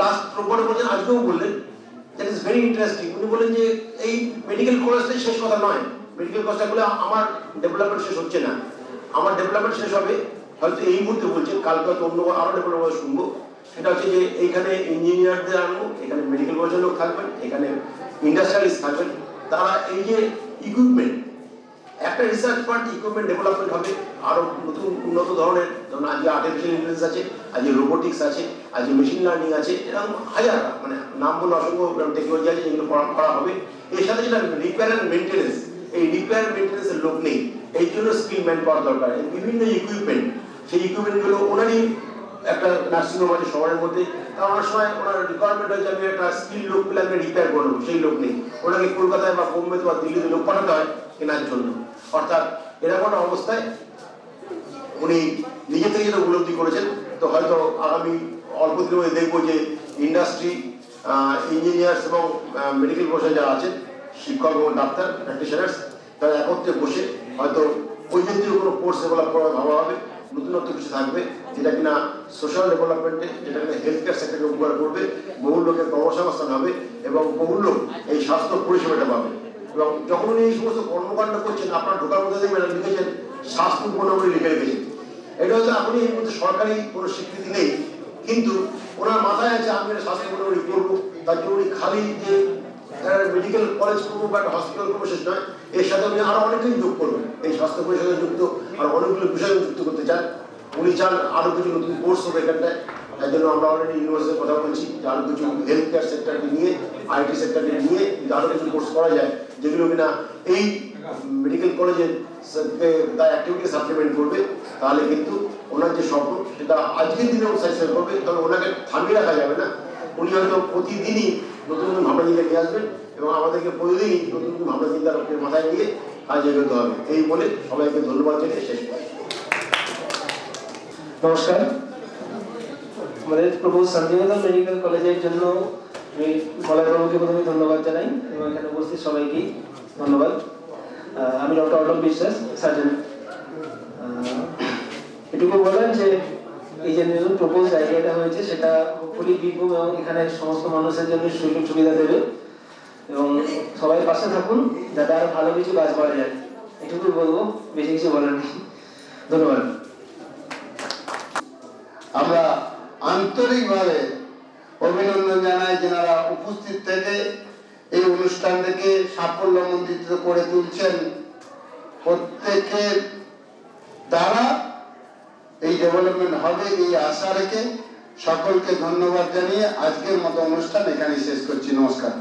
লাস্ট রোববারে বলছেন, আজকেও বললেন, দ্যাট ইজ ভেরি ইন্টারেস্টিং। উনি বলেন যে এই মেডিকেল কলেজটাই শেষ কথা নয়, মেডিকেল কলেজটা বলে আমার ডেভেলপমেন্ট শেষ হচ্ছে না, আমার ডেভেলপমেন্ট শেষ হবে হয়তো এই মুহূর্তে বলছেন, কালকে হয়তো অন্য আরো ডেভেলপমেন্ট শুনবো। সেটা হচ্ছে যে এইখানে ইঞ্জিনিয়ারদের আনবো, এখানে মেডিকেল কলেজের লোক থাকবেন, এখানে ইন্ডাস্ট্রিয়ালিস্ট থাকবেন, তারা এই যে ইকুইপমেন্ট, একটা রিসার্চ ফান্ড ইকুইপমেন্ট ডেভেলপমেন্ট হবে, আরো নতুন উন্নত ধরনের, যেমন আজকে আর্টিফিশিয়াল ইন্টেলিজেন্স আছে, আজকে রোবোটিক্স আছে, আজকে মেশিন লার্নিং আছে, এরকম হাজার মানে নাম বলে অসংখ্য টেকনোলজি আছে যেগুলো করা হবে। এর সাথে যেটা রিপেয়ার অ্যান্ড মেনটেন্যান্স, এই রিপেয়ার মেনটেন্যান্সের লোক নেই, এই জন্য স্কিল ম্যান পাওয়ার দরকার। বিভিন্ন ইকুইপমেন্ট, সেই ইকুইপমেন্টগুলো ওনারই একটা নার্সিংহোম আছে শহরের মধ্যে, কারণ অনেক সময় ওনার রিকোয়ারমেন্ট হয়েছে আমি একটা স্কিল লোক পেলে আমি রিপেয়ার করবো, সেই লোক নেই, ওনাকে কলকাতায় বা বোম্বেতে বা দিল্লিতে লোক পাঠাতে হয় কেনার জন্য। অর্থাৎ এরকম একটা অবস্থায় উনি নিজে থেকে যেটা উপলব্ধি করেছেন। তো হয়তো আগামী অল্প দিনের মধ্যে দেখবো যে ইন্ডাস্ট্রি, ইঞ্জিনিয়ার্স এবং মেডিকেল প্রফেশন যারা আছেন, শিক্ষক এবং ডাক্তার প্র্যাকটিশনার্স, তারা একত্রে বসে হয়তো ওই জাতীয় কোনো কোর্স ডেভেলপ করা ভাবা হবে, নতুনত্ব কিছু থাকবে যেটা কিনা সোশ্যাল ডেভেলপমেন্টে, যেটা কিনা হেলথ কেয়ার সেক্টরকে উপকার করবে, বহু লোকের কর্মসংস্থান হবে এবং বহু লোক এই স্বাস্থ্য পরিষেবাটা পাবে। এবং যখন উনি এই সমস্ত কর্মকাণ্ড করছেন, আপনার ঢোকার মধ্যে দেখবেন লিখেছেন স্বাস্থ্য উপনগরী লিখে রেখেছেন। এটা হচ্ছে আপনি এর মধ্যে সরকারি কোনো স্বীকৃতি নেই, কিন্তু ওনার মাথায় আছে আমি একটা স্বাস্থ্য উপনগরী করবো। তার জন্য উনি খালি যে মেডিকেল কলেজ করবো বা একটা হসপিটাল করবো শেষ নয়, এর সাথে উনি আরো অনেক কিছু যোগ করবেন, এই স্বাস্থ্য পরিষেবা যুক্ত আর অনেকগুলো বিষয় যুক্ত করতে চান। উনি চান আরো কিছু নতুন কোর্স হবে এখানটায়, তার জন্য আমরা অলরেডি ইউনিভার্সিটির কথা বলছি যে আরো কিছু হেলথ কেয়ার সেক্টরকে নিয়ে, আইটি সেক্টরকে নিয়ে আরো কিছু কোর্স করা যায়, যেগুলো কিনা এই মেডিকেল কলেজের তার অ্যাক্টিভিটি সাপ্লিমেন্ট করবে। তাহলে কিন্তু ওনার যে স্বপ্ন সেটা আজকের দিনে স্যাটিসফাই করবে। তবে ওনাকে থামিয়ে রাখা যাবে না, উনি হয়তো প্রতিদিনই নতুন নতুন ভাবনা চিন্তা নিয়ে আসবেন এবং আমাদেরকে প্রতিদিনই নতুন নতুন ভাবনা চিন্তার মাথায় নিয়ে কাজে এগোতে হবে। এই বলে সবাইকে ধন্যবাদ জানিয়ে শেষ করি। নমস্কার। আমাদের প্রভু শান্তিনিকেতন মেডিকেল কলেজের জন্য আমি মলয়বাবুকে প্রথমে ধন্যবাদ জানাই এবং এখানে উপস্থিত সবাইকেই ধন্যবাদ। আমি ডক্টর অটল বিশ্বাস, সার্জন। এটুকু বলেন যে এই যে নতুন প্রপোজ আইডিয়াটা হয়েছে সেটা হোপফুলি বীরভূম এবং এখানে সমস্ত মানুষের জন্য সুযোগ সুবিধা দেবে। এবং সবাই পাশে থাকুন যাতে আরো ভালো কিছু কাজ করা যায়, এটুকুই বলবো, বেশি কিছু বলার নেই। ধন্যবাদ। আমরা আন্তরিকভাবে অভিনন্দন জানাই যেনারা উপস্থিত থেকে এই অনুষ্ঠানটাকে সাফল্যমণ্ডিত করে তুলছেন। প্রত্যেকের দ্বারা এই ডেভেলপমেন্ট হবে এই আশা রেখে সকলকে ধন্যবাদ জানিয়ে আজকের মতো অনুষ্ঠান এখানেই শেষ করছি। নমস্কার।